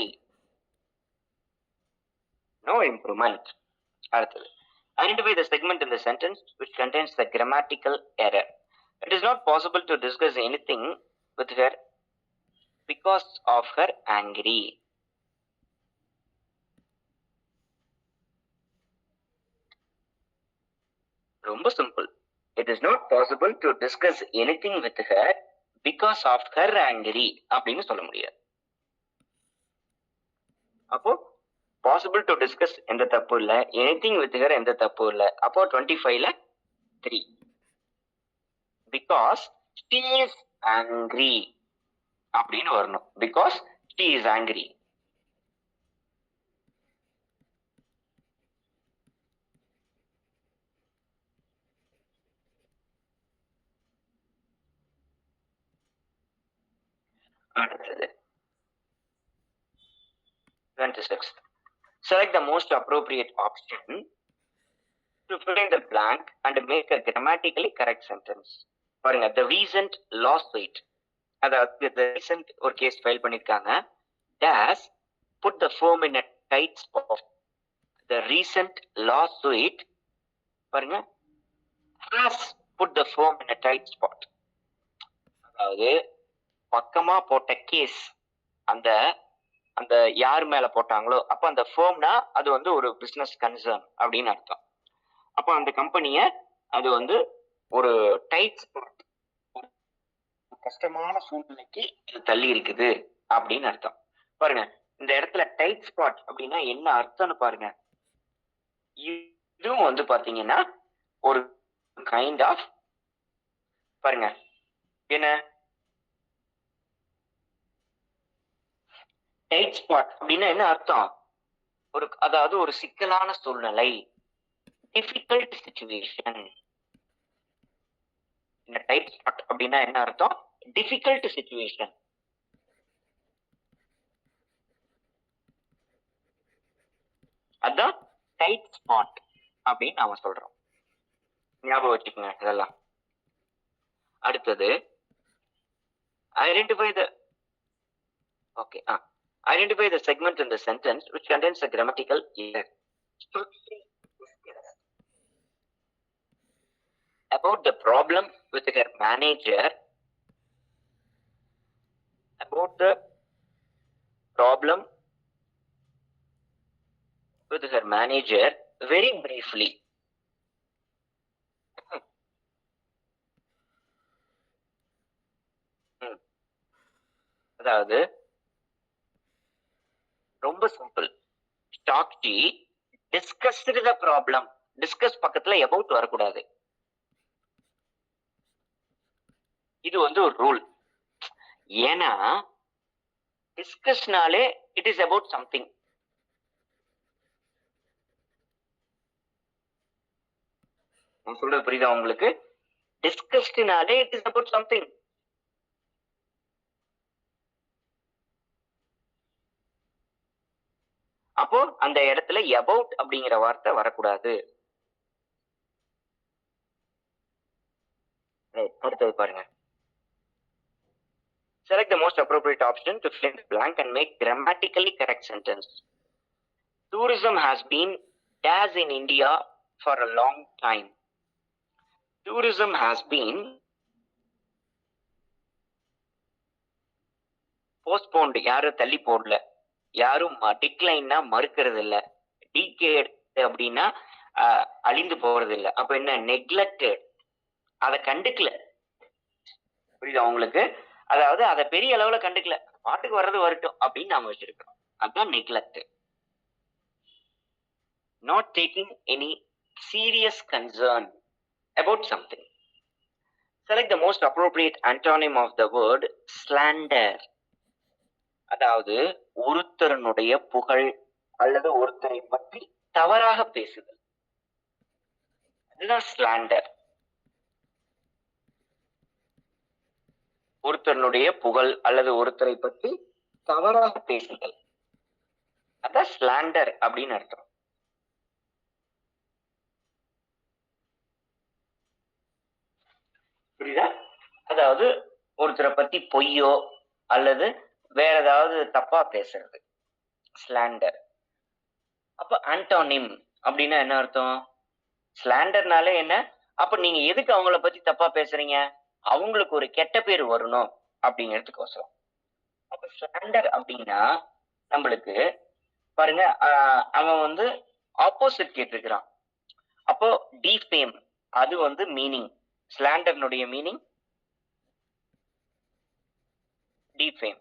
No improvement. அடுத்தது, identify the segment in the sentence which contains the grammatical error. It is not possible to discuss anything with her because of her angry. ரொம்ப simple. It is not possible to discuss anything with her because of her angry அப்படின்னு சொல்ல முடியாது. அப்போ possible to discuss எந்த தப்பு இல்ல, anything with her எந்த தப்பு இல்ல. அப்போ 25ல 3 பிகாஸ் she is angry அப்படின்னு வரணும். Because she is angry. அடுத்தது 26th. Select the most appropriate option to fill in the blank and make a grammatically correct sentence. பாருங்க, the recent lawsuit, அதாவது the recent ஒரு கேஸ் ஃபைல் பண்ணிருக்காங்க. dash put the firm in a tight spot. the recent lawsuit பாருங்க has put the firm in a tight spot. அதாவது பக்கமா போட்ட case அந்த அந்த யார் மேல போட்டாங்களோ அப்ப அந்த ஃபேம்னா அது வந்து ஒரு பிசினஸ் கன்சர்ன் அப்படின்னு அர்த்தம். அப்ப அந்த கம்பெனிய அது வந்து ஒரு டைட் ஸ்பாட், ஒரு கஷ்டமான சூழ்நிலைக்கு இது தள்ளி இருக்குது அப்படின்னு அர்த்தம். பாருங்க, இந்த இடத்துல டைட் ஸ்பாட் அப்படின்னா என்ன அர்த்தம்னு பாருங்க. இதுவும் வந்து பாத்தீங்கன்னா ஒரு கைண்ட் ஆஃப் பாருங்க என்ன டைட் ஸ்பாட் அப்படின்னா என்ன அர்த்தம்? ஒரு அதாவது ஒரு சிக்கலான சூழ்நிலை, டிஃபிகல்ட் சிச்சுவேஷன். இந்த டைட் ஸ்பாட் அப்படின்னா என்ன அர்த்தம்? Difficult situation. அதான் டைட் ஸ்பாட் அப்படின்னு நாம சொல்றோம். ஞாபகம் வச்சுக்கோங்க இதெல்லாம். அடுத்தது identify the Identify the segment in the sentence which contains a grammatical error. About the problem with her manager. About the problem with her manager very briefly. அதாவது ரொம்ப simple. Sakshi discussed the problem. Discuss பக்கத்துல about வரக்கூடாது. இது வந்து ஒரு rule. ஏன்னா டிஸ்கஸ்னாலே it is about something. நான் சொல்றது புரியுதா உங்களுக்கு? டிஸ்கஸ்ட்னாலே இட் இஸ் அபவுட் சம்திங். அப்போ அந்த இடத்துல அபவுட் அப்படிங்கிற வார்த்தை வரக்கூடாது. அடுத்தது பாருங்க. Select the most appropriate option to fill in the blank and make grammatically correct sentence. Tourism has been as in India for a long time. Tourism has been postponed. யாரும் தள்ளி போடல, யாரும் டிக்ளைன்னா மறுக்கிறது இல்ல, டிகேட் அப்படின்னா அழிந்து போறது இல்ல. அப்ப என்ன? நெக்லெக்டட், அதை கண்டுக்கல. புரியுதா உங்களுக்கு? அதாவது அதை பெரிய அளவுல கண்டுக்கல, பாட்டுக்கு வர்றது வரட்டும் அப்படின்னு நாம வச்சிருக்கிறோம். அதுதான் neglect. Not taking any serious concern about something. Select the most appropriate antonym of the word slander. அதாவது ஒருத்தருடைய புகழ் அல்லது ஒருத்தரை பற்றி தவறாக பேசுதல், அதுதான் ஸ்லாண்டர். ஒருத்தருடைய புகழ் அல்லது ஒருத்தரை பற்றி தவறாக பேசுதல், அதான் ஸ்லாண்டர் அப்படின்னு அர்த்தம். புரியுதா? அதாவது ஒருத்தரை பத்தி பொய்யோ அல்லது வேற ஏதாவது தப்பா பேசுறது ஸ்லாண்டர். அப்ப ஆன்டோனிம் அப்படின்னா என்ன அர்த்தம்? ஸ்லாண்டர்னாலே என்ன? அப்ப நீங்க எதுக்கு அவங்கள பத்தி தப்பா பேசுறீங்க? அவங்களுக்கு ஒரு கெட்ட பேர் வரணும் அப்படிங்கிறதுக்கோசரம். அப்ப ஸ்லாண்டர் அப்படின்னா நம்மளுக்கு பாருங்க, அவன் வந்து ஆப்போசிட் கேட்டிருக்கிறான். அப்போ டிஃபேம் அது வந்து மீனிங். ஸ்லாண்டர்னுடைய மீனிங் டிஃபேம்.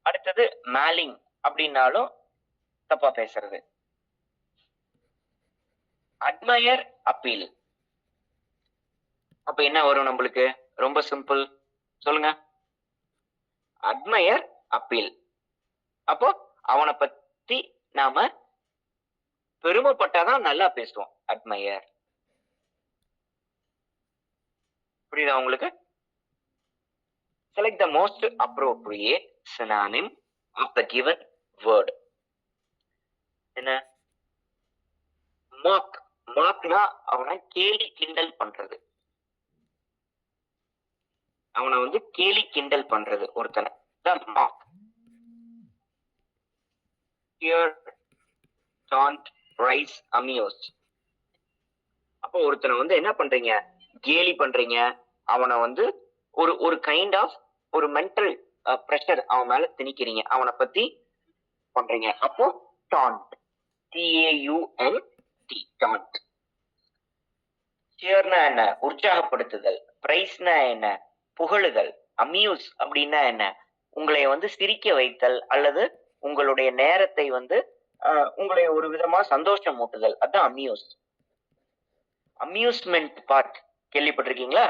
அடுத்தது மேலிங் அப்படின்னாலும் தப்பா பேசுறது. Admire, appeal. அப்ப என்ன வரும் நம்மளுக்கு? ரொம்ப சிம்பிள், சொல்லுங்க. Admire, appeal. அப்போ அவனை பத்தி நாம பெருமைப்பட்டாதான் நல்லா பேசுவோம். அட்மயர். புரியுதா உங்களுக்கு? Select the most appropriate synonym of the given word. என்ன? மார்க். மார்க்னா அவனை கேலி கிண்டல் பண்றது. அவனை வந்து கேலி கிண்டல் பண்றது ஒருத்தனை மார்க். ரைஸ், அமியூஸ். அப்போ ஒருத்தனை வந்து என்ன பண்றீங்க? கேலி பண்றீங்க. அவனை வந்து ஒரு ஒரு கைண்ட் ஆஃப் ஒரு மென்டல் பிரஷர் அவன் மேல திணிக்கிறீங்க. அவனை பத்தி பண்றீங்க. அப்போ டான்ட். TAUNT. டான்ட். சியர்னா என்ன? உற்சாகப்படுத்துதல். பிரைஸ்னா என்ன? புகழுதல். அம்யூஸ் அப்படின்னா என்ன? உங்களை வந்து சிரிக்க வைத்தல் அல்லது உங்களுடைய நேரத்தை வந்து உங்களை ஒரு விதமா சந்தோஷம் ஊட்டுதல். அதான் அம்யூஸ். அம்யூஸ்மெண்ட் பார்க் கேள்விப்பட்டிருக்கீங்களா?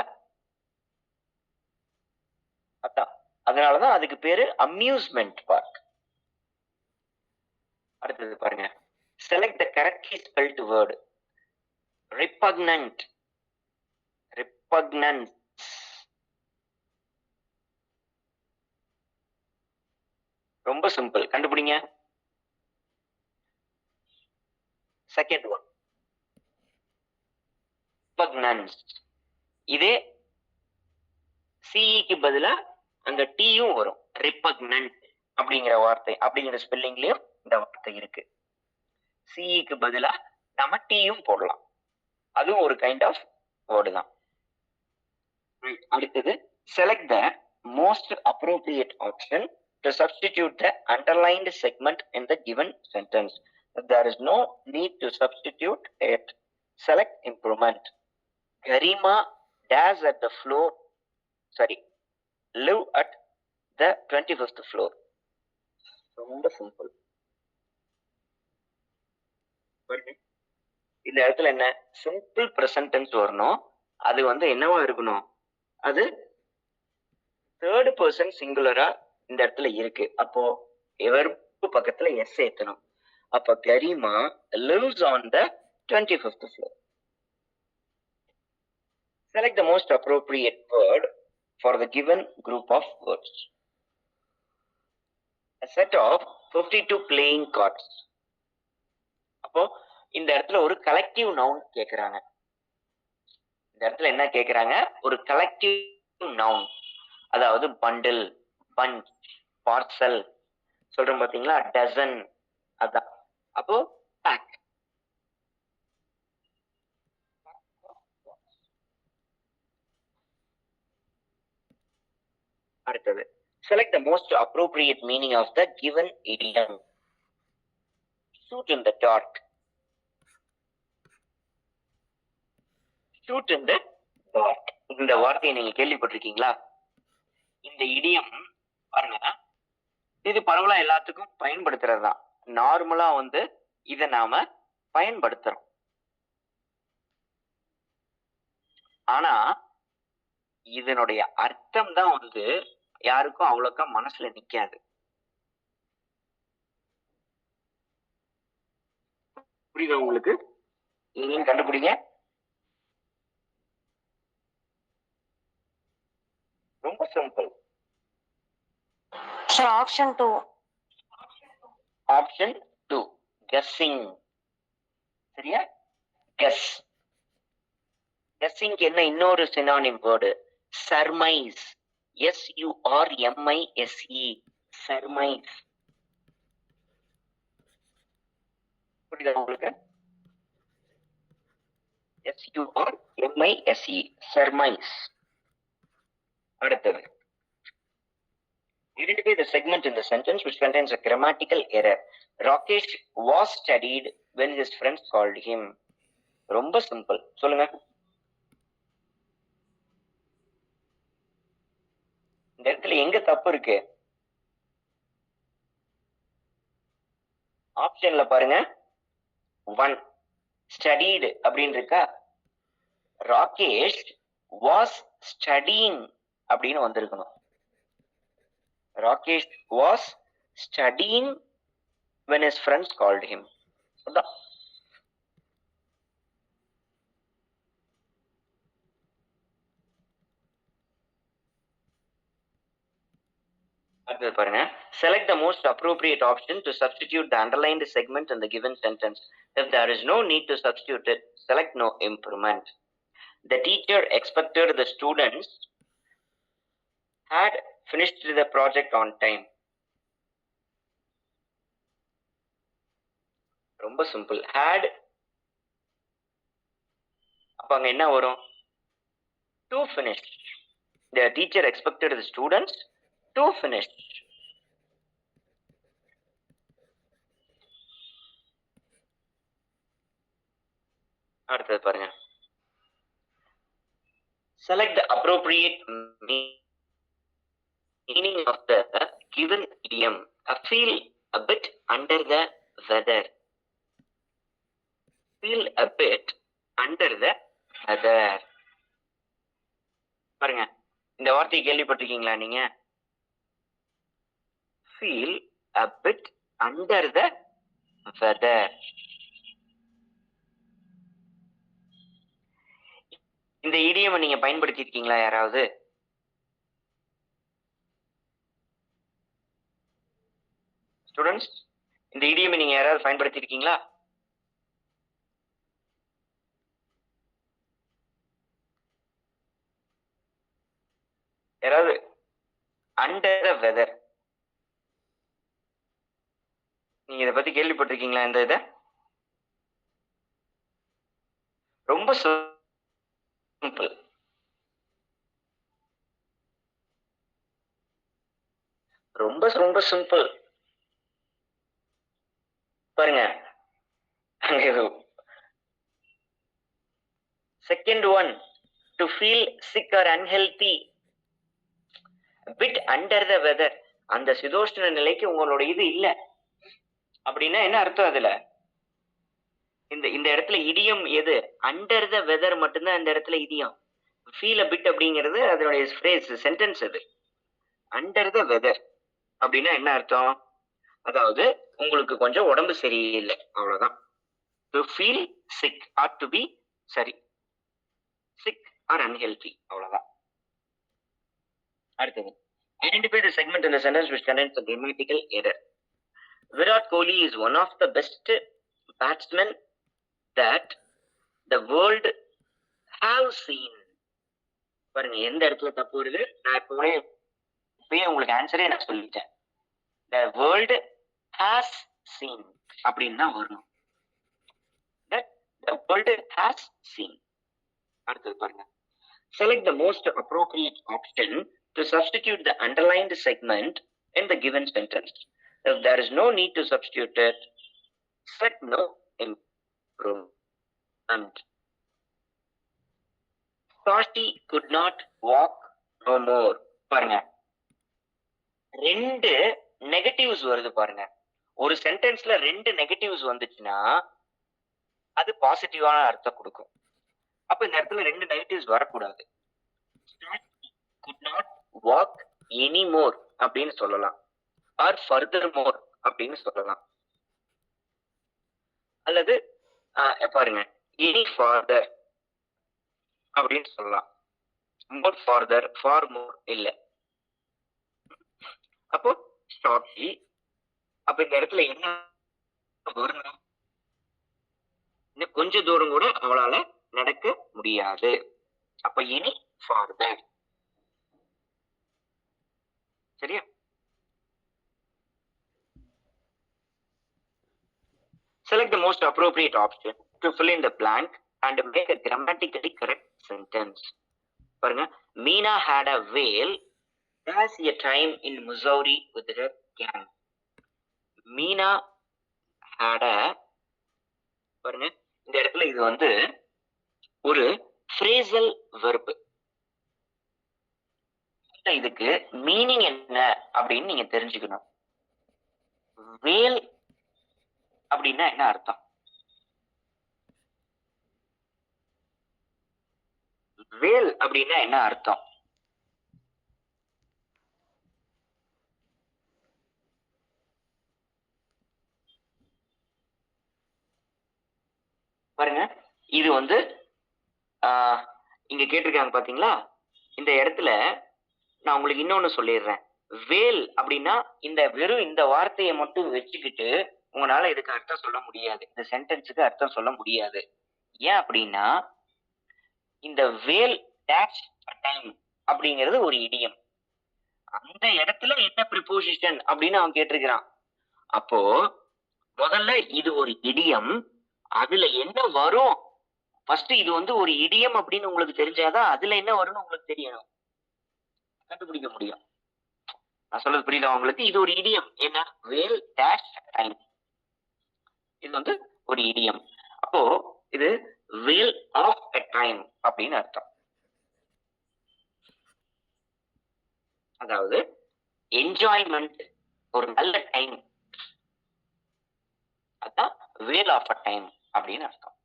அதான், அதனாலதான் அதுக்கு பேரு அம்யூஸ்மெண்ட் பார்க். அடுத்தது பாருங்க. Select the correctly spelt word. Repugnant. Repugnance. ரொம்ப சிம்பிள், கண்டுபிடிங்க. Second one repugnance. இதே சிஇக்கு பதிலா அந்த டீயும் வரும். ரிபக்னன்ட் அப்படிங்கிற வார்த்தை, அப்படிங்கிற ஸ்பெல்லிங்லயும் இந்த வார்த்தை இருக்கு. சிஇக்கு பதிலா நம்ம டீயும் போடலாம். அதுவும் ஒரு கைண்ட் ஆஃப் வேர்டு தான். அடுத்தது select the most appropriate option to substitute the underlined segment in the given sentence. If there is no need to substitute it, select improvement. Garima dash at the floor. Sorry, live at the 25th floor. ரொம்ப simple. இந்த இடத்துல என்ன? Simple present tense வரணும். அது வந்து என்னவா இருக்கணும்? அது தேர்ட் பர்சன் சிங்குலரா இந்த இடத்துல இருக்கு. அப்போ எவர்பு பக்கத்துல எஸ் ஏத்தணும். அப்ப கரீமா lives on the 25th floor. Select the most appropriate word for the given group of words. A set of 52 playing cards. அப்போ இந்த இடத்துல ஒரு கலெக்டிவ் நவுன் கேக்குறாங்க. இந்த இடத்துல என்ன கேக்குறாங்க? ஒரு கலெக்டிவ் நவுன். அதாவது பண்டில், பஞ்ச், பார்சல் சொல்றோம் பாத்தீங்களா? டசன். அதான். அப்போ பேக். அடுத்தது select the most appropriate meaning of the given idiom. Shoot in the dark. Shoot in the dark. இந்த வார்த்தையை நீங்க கேள்விப்பட்டிருக்கீங்களா? இந்த இடியம் பாருங்க, இது பரவலா எல்லாத்துக்கும் பயன்படுத்துறது தான். நார்மலா வந்து இதை நாம பயன்படுத்துறோம். ஆனா இதனுடைய அர்த்தம் தான் வந்து யாருக்கும் அவ்வளோக்கா மனசுல நிக்காது. புரியுதா உங்களுக்கு? நீங்க கண்டுபிடிங்க. ரொம்ப simple. Sir, option 2. Option 2, guessing. சரியா? Guess. Guessing என்ன இன்னொரு synonym word? Surmise. SURMISE. Surmise. புரியுதா உங்களுக்கு? SURMISE. Surmise. அடுத்தது identify the segment in the sentence which contains a grammatical error. Rakesh was studied when his friends called him. ரொம்ப simple. சொல்லுங்க. இந்த இடத்துல எங்க தப்பு இருக்கு? ஆப்ஷன்ல பாருங்க. 1 ஸ்டடீடு அப்படின்னு இருக்கா? ராகேஷ் வாஸ் ஸ்டடியிங் அப்படின்னு வந்திருக்கணும். Rakesh was studying when his friends called him. அதான். அடுத்தது பாருங்க. Select the most appropriate option to substitute the underlined segment in the given sentence. If there is no need to substitute it, select no improvement. The teacher expected the students had finished the project on time. ரொம்ப simple. had அப்ப அங்க என்ன வரும்? to finish. The teacher expected the students to finish. அடுத்தது பாருங்க. Select the appropriate meaning of the given idiom. I feel a bit under the weather. Feel a bit under the weather. பாருங்க, இந்த வார்த்தையை கேள்விப்பட்டிருக்கீங்களா நீங்க? Feel a bit under the weather. இந்த இடியம் நீங்க பயன்படுத்தி இருக்கீங்களா யாராவது? ஸ்டூடெண்ட்ஸ், இந்த இடியம் நீங்க யாராவது பயன்படுத்தி இருக்கீங்களா? யாராவது அண்டர் த வெதர், நீங்க இதை பத்தி கேள்விப்பட்டிருக்கீங்களா? இந்த இதை ரொம்ப சிம்பிள். ரொம்ப ரொம்ப சிம்பிள். பாருங்க, second one, to feel sick or unhealthy, bit under the weather. அந்த சிதோஷ்ண நிலைக்கு உங்களோட இது இல்ல அப்படின்னா என்ன அர்த்தம்? அதுல இந்த இடத்துல இடியம் எது? அண்டர் த வெதர் மட்டும்தான் இந்த இடத்துல இடியம். ஃபீல் அ பிட் அப்படிங்கிறது அதனுடைய ஃப்ரேஸ், சென்டென்ஸ். அது அண்டர் த வெதர் அப்படின்னா என்ன அர்த்தம்? அதாவது உங்களுக்கு கொஞ்சம் உடம்பு சரியில்லை, அவ்வளவுதான். To feel sick or to be சரி சிக் ஆர் அன்ஹெல்தி, அவ்வளவுதான். அடுத்தது, identify the segment in the sentence which contains a grammatical error. Virat Kohli is one of the best batsmen that the world have seen. பாருங்க, எந்த இடத்துல தப்பு வருது? நான் இப்பவே உங்களுக்கு ஆன்சரே நான் சொல்லிட்டேன். The world has seen அப்படின்னு தான் வரணும். That the world has seen. அடுத்தது பாருங்க. Select the most appropriate option to substitute the underlined segment in the given sentence. If there is no need to substitute it, select no improvement. Sashi could not walk no more. பாருங்க, ரெண்டு negatives வருது பாருங்க. ஒரு சென்டென்ஸ்ல ரெண்டு negatives வந்துச்சுன்னா அது பாசிட்டிவான அர்த்தம் கொடுக்கும். அப்ப இந்த இடத்துல ரெண்டு நெகட்டிவ்ஸ் வரக்கூடாது. could not walk anymore அப்படின்னு சொல்லலாம், ஆர் furthermore அப்படின்னு சொல்லலாம். அல்லது பாருங்க, any farther அப்படின்னு சொல்லலாம். more farther, far more இல்ல. அப்போ Sashi, அப்ப இந்த இடத்துல என்ன வரணும்? இன்னும் கொஞ்ச தூரம் கூட அவளால நடக்க முடியாது. அப்ப any farther. சரியா? Select the most appropriate option to fill in the blank and make a grammatically correct sentence. பாருங்க, Meena had a whale as a time in Missouri with her gang. Meena had a, பாருங்க, இந்த இடத்துல இது வந்து ஒரு phrasal verb. இதுக்கு meaning என்ன அப்படின்னு நீங்க தெரிஞ்சுக்கணும். வேல் அப்படின்னா என்ன அர்த்தம்? வேல் அப்படின்னா என்ன அர்த்தம்? பாருங்க, இது வந்து இங்க கேட்டிருக்காங்க பாத்தீங்களா? இந்த இடத்துல நான் உங்களுக்கு இன்னொன்னு சொல்லிடுறேன். வேல் அப்படின்னா வெறும் இந்த வார்த்தையை மட்டும் வச்சுக்கிட்டு உங்களால இதுக்கு அர்த்தம் சொல்ல முடியாது. இந்த சென்டென்ஸுக்கு அர்த்தம் சொல்ல முடியாது. ஏன் அப்படின்னா இந்த வேல் டேஷ் டைம் அப்படிங்கிறது ஒரு இடியம். அந்த இடத்துல என்ன ப்ரிபோசிஷன் அப்படின்னு அவன் கேட்டிருக்கிறான். அப்போ முதல்ல இது ஒரு இடியம், அதுல என்ன வரும்? ஃபர்ஸ்ட் இது வந்து ஒரு இடியம் அப்படின்னு உங்களுக்கு தெரிஞ்சாதான் அதுல என்ன வரும்னு உங்களுக்கு தெரியணும், கண்டுபிடிக்க முடியும். நான் சொல்றது புரியுதா உங்களுக்கு? இது ஒரு இடியம். என்ன? வேல் டேஷ் டைம். இது வந்து ஒரு இடியம். அப்போ இது வேல் ஆஃப் a டைம் அப்படின்னு அர்த்தம். அதாவது என்ஜாய்மெண்ட், ஒரு நல்ல டைம், அதான் வேல் ஆஃப் அ டைம் அப்படின்னு அர்த்தம்.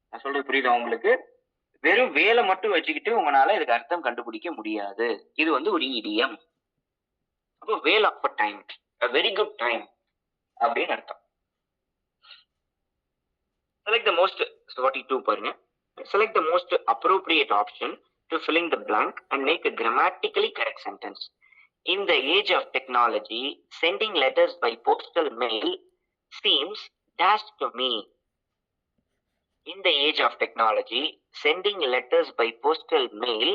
நான் சொல்றது புரியுதா உங்களுக்கு? வெறும் வேலை மட்டும் வச்சுக்கிட்டு உங்களால இதுக்கு அர்த்தம் கண்டுபிடிக்க முடியாது. இது வந்து ஒரு இடியம். அப்போ whale of a time, a very good time அப்படின்னு அர்த்தம். Select the most 42 பாருங்க. Select the most appropriate option to filling the blank and make a grammatically correct sentence. In the age of technology, sending letters by postal mail seems dash to me. In the age of technology, sending letters by postal mail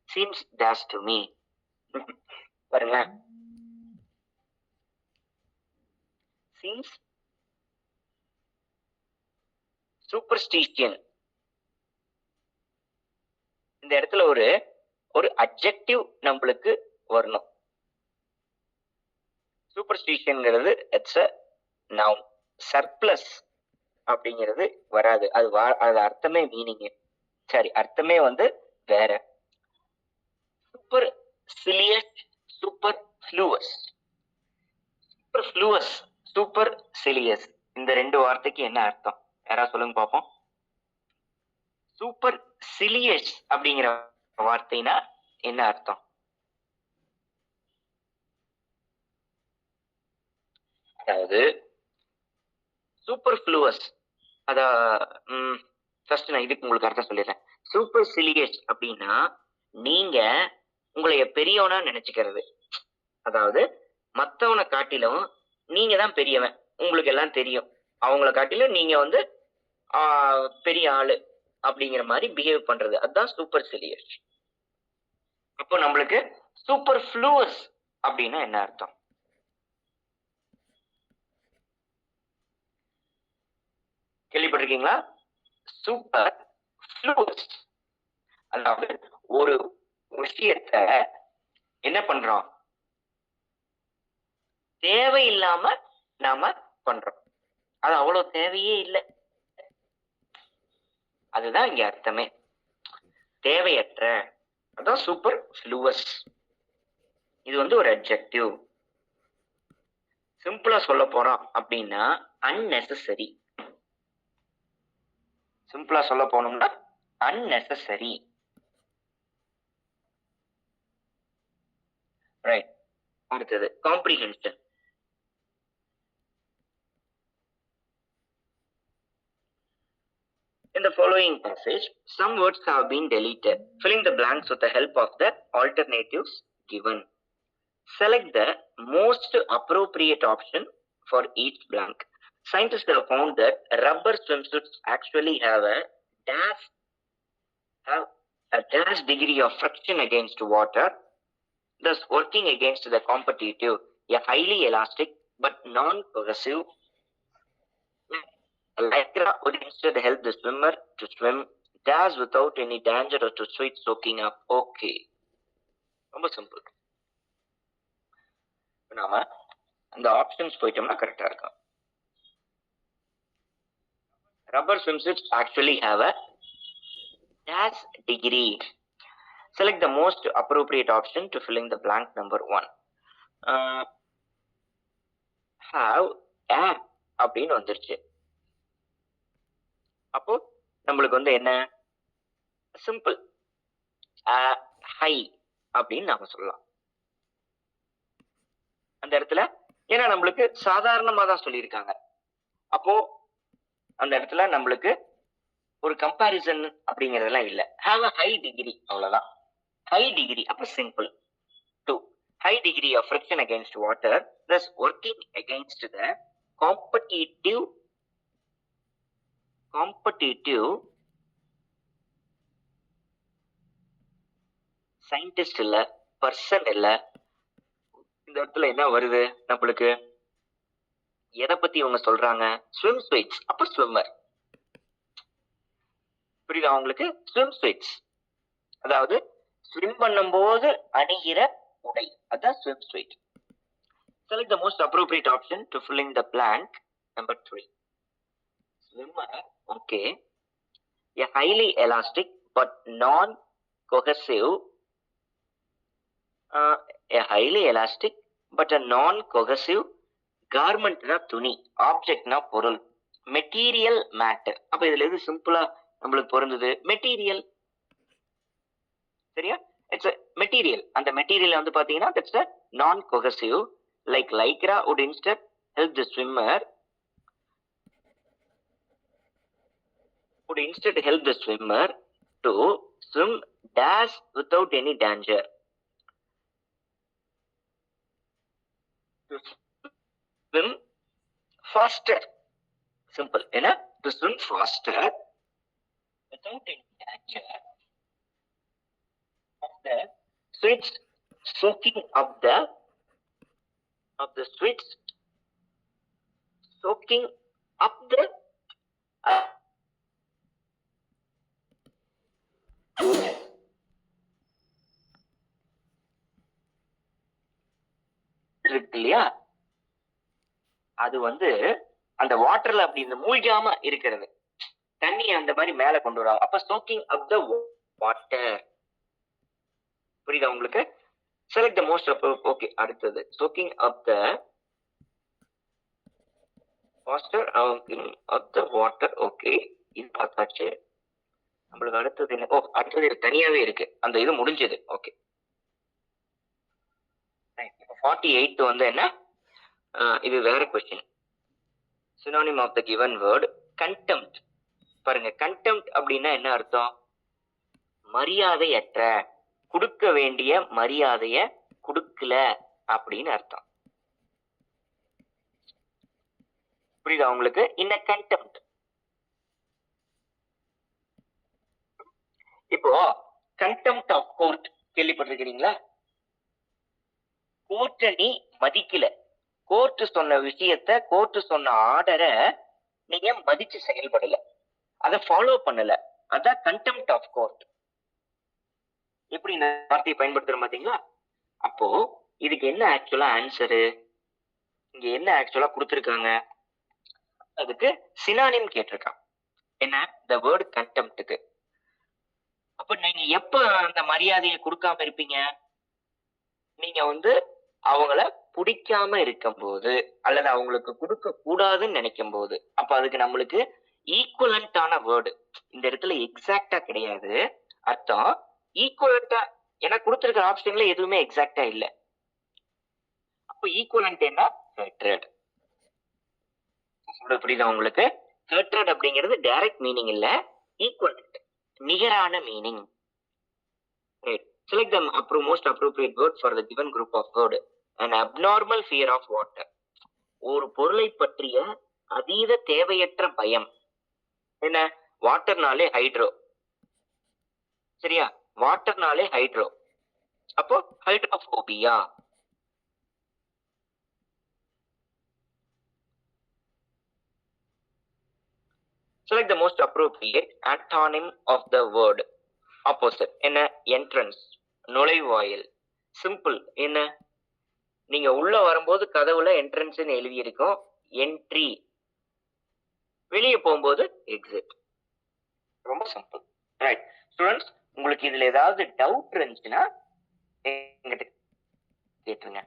seems dash to me. பாருங்க, seems சூப்பர்ஸ்டிஷியன். இந்த இடத்துல ஒரு adjective நம்மளுக்கு வரணும். சூப்பர்ஸ்டிஷியன்ங்கிறது it's a noun. Surplus அப்படிங்கிறது வராது. அது அர்த்தமே மீனிங். சரி, அர்த்தமே வந்து வேற. Supercilious, superfluous. Superfluous, supercilious, இந்த ரெண்டு வார்த்தைக்கு என்ன அர்த்தம்? யாராவது சொல்லுங்க பாப்போம். சூப்பர் சிலியஸ் அப்படிங்கிற வார்த்தைனா என்ன அர்த்தம்? அதாவது சூப்பர் ஃப்ளூவஸ், அதா ஃபர்ஸ்ட் நான் இதுக்கு உங்களுக்கு அர்த்தம் சொல்லிடுறேன். சூப்பர் சிலியஸ் அப்படின்னா நீங்க உங்களைய பெரியவனா நினைச்சுக்கிறது. அதாவது மத்தவனை காட்டிலும் நீங்க தான் பெரியவன், உங்களுக்கு எல்லாம் தெரியும், அவங்கள காட்டிலும் நீங்க வந்து பெரிய ஆளு அப்படிங்கிற மாதிரி பிஹேவ் பண்றது, அதுதான் சூப்பர் சிலியஸ். அப்போ நம்மளுக்கு சூப்பர் ஃப்ளூவஸ் அப்படின்னா என்ன அர்த்தம்? கேள்விப்பட்டிருக்கீங்களா? சூப்பர் ஃப்ளூவஸ், அதாவது ஒரு விஷயத்த என்ன பண்றோம், தேவையில்லாம நாம பண்றோம், அது அவ்வளவு தேவையே இல்லை, அதுதான் இங்க அர்த்தமே. தேவையற்ற, அதான் சூப்பர் ஃப்ளூவஸ். இது வந்து ஒரு அட்ஜெக்டிவ். சிம்பிளா சொல்ல போறோம் அப்படின்னா அன்னெசரி. சிம்பிளா சொல்ல போனோம்னா அன்னெசரி. ரைட். அடுத்தது comprehension. In the following passage, some words have been deleted, filling the blanks with the help of the alternatives given. Select the most appropriate option for each blank. Scientists have found that rubber swimsuits actually have a dash degree of friction against water, thus working against the competitive, a highly elastic but non-cohesive lycra would instead help the swimmer to swim dash without any danger or to sweat soaking up. Okay, ரொம்ப simple. நாம அந்த options போயிட்டோம்னா கரெக்டா இருக்கும். Rubber swimsuits actually have a dash degree. Select the most appropriate option to fill in the blank number 1. Have a அப்படின்னு வந்துருச்சு. அப்போ நம்மளுக்கு வந்து என்ன சிம்பிள் ஹை அப்படின்னு நாம சொல்லலாம் அந்த இடத்துல. ஏன்னா நம்மளுக்கு சாதாரணமா தான் சொல்லியிருக்காங்க. அப்போ அந்த இடத்துல நம்மளுக்கு ஒரு கம்பாரிசன் அப்படிங்கறதெல்லாம் இல்ல. ஹாவ் அ ஹை டிகிரி, அவ்வளவுதான். ஹை டிகிரி அப்ப simple. 2. High degree of friction against water, thus working against the competitive scientist இல்ல, பர்சன் இல்ல. இந்த இடத்துல என்ன வருது நம்மளுக்கு? எதை பத்தி இவங்க சொல்றாங்க? ஸ்விம் ஸ்வீட்ஸ், அப்ப ஸ்விம்மர். புரியுதா உங்களுக்கு? ஸ்விம் ஸ்வீட்ஸ் அதாவது ஸ்விம் பண்ணும்போது அணிகிற உடை, அதான் swim sweet. Select the most appropriate option to fill in the blank number 3. Swimmer, okay. A highly elastic but non-cohesive garment na துணி, ஆப்ஜெக்ட் na பொருள், மெட்டீரியல் மேட்டர். அப்ப இதுல எது சிம்பிளா நம்மளுக்கு பொருந்தது? மெட்டீரியல். சரியா? It's a material. அந்த மெட்டீரியல் வந்து பாத்தீங்கன்னா that's a non-cohesive. Like lycra would instead help the swimmer to swim dash without any danger. To swim faster. Simple. To swim faster without any danger of the sweets soaking up the sweets soaking up the இருக்கு இல்லையா, அது வந்து அந்த வாட்டர்ல அப்படி இந்த மூழ்காம இருக்கிறது, தண்ணி அந்த மாதிரி மேல கொண்டு வராங்க. அப்ப சோக்கிங் அப் த வாட்டர். புரியுதா உங்களுக்கு? Select the most okay. அடுத்தது soaking up the water. Okay, இது பார்த்தாச்சு. நம்மளுக்கு அடுத்தது என்ன? அடுத்தது தனியாவே இருக்கு, அந்த இது முடிஞ்சது. ஓகே, இப்போ 48 வந்து என்ன? இது வேற question. synonym of the given word contempt. பாருங்க, contempt அப்படின்னா என்ன அர்த்தம்? மரியாதையற்ற, கொடுக்க வேண்டிய மரியாதைய கொடுக்கல அப்படின்னு அர்த்தம். புரியுதா உங்களுக்கு? இந்த கண்டெம்ட். இப்போ கண்டெம்ட் ஆஃப் கோர்ட் கேள்விப்பட்டிருக்கிறீங்களா? கோர்ட்டை நீ மதிக்கல, கோர்ட் சொன்ன விஷயத்த, கோர்ட் சொன்ன ஆர்டரை நீங்க மதிச்சு செயல்படல, அதை ஃபாலோ பண்ணல, அதான் கண்டெம்ட் ஆஃப் கோர்ட். எப்படி இந்த வார்த்தையை பயன்படுத்துறோம் பாத்தீங்களா? அப்போ இதுக்கு என்ன ஆக்சுவலா ஆன்சரு? இங்க என்ன ஆக்சுவலா கொடுத்திருக்காங்க? அதுக்கு சினானிம் கேட்டிருக்கான். என்ன? the word contemptக்கு. அப்ப நீங்க எப்ப அந்த மரியாதையை கொடுக்காம இருப்பீங்க? நீங்க வந்து அவங்கள பிடிக்காம இருக்கும் போது, அல்லது அவங்களுக்கு கொடுக்க கூடாதுன்னு நினைக்கும் போது. அப்ப அதுக்கு நம்மளுக்கு ஈக்குவலண்டான வேர்டு இந்த இடத்துல எக்ஸாக்டா கிடையாது. அர்த்தம் ஈக்குவலண்டா, ஏன்னா கொடுத்திருக்கிற ஆப்ஷன்ல எதுவுமே எக்ஸாக்டா இல்ல. அப்ப ஈக்குவலண்ட் என்ன? ஹேட்ரட். சொல்றது புரியுதா உங்களுக்கு? ஹேட்ரட் அப்படிங்கிறது டைரக்ட் மீனிங் இல்ல, ஈக்குவலண்ட், நிகரான meaning. Select the most appropriate word for the given group of word. An abnormal fear of water. ஒரு பொருளை பற்றிய அதீத தேவையற்ற பயம். என்ன? வாட்டர்னாலே ஹைட்ரோ. சரியா? வாட்டர்னாலே ஹைட்ரோ. அப்போ hydrophobia. Select the most appropriate antonym of the word opposite. என்ன? entrance, நுழைவாயில். சிம்பிள். என்ன? நீங்க உள்ள வரும்போது கதவுல என்ட்ரன்ஸ் எழுதி இருக்கும், என்ட்ரி. வெளியே போகும்போது எக்ஸிட். ரொம்ப சிம்பிள். ரைட் ஸ்டூடெண்ட்ஸ், உங்களுக்கு இதுல ஏதாவது டவுட் இருந்துச்சுன்னா என்கிட்ட கேட்டுருங்க.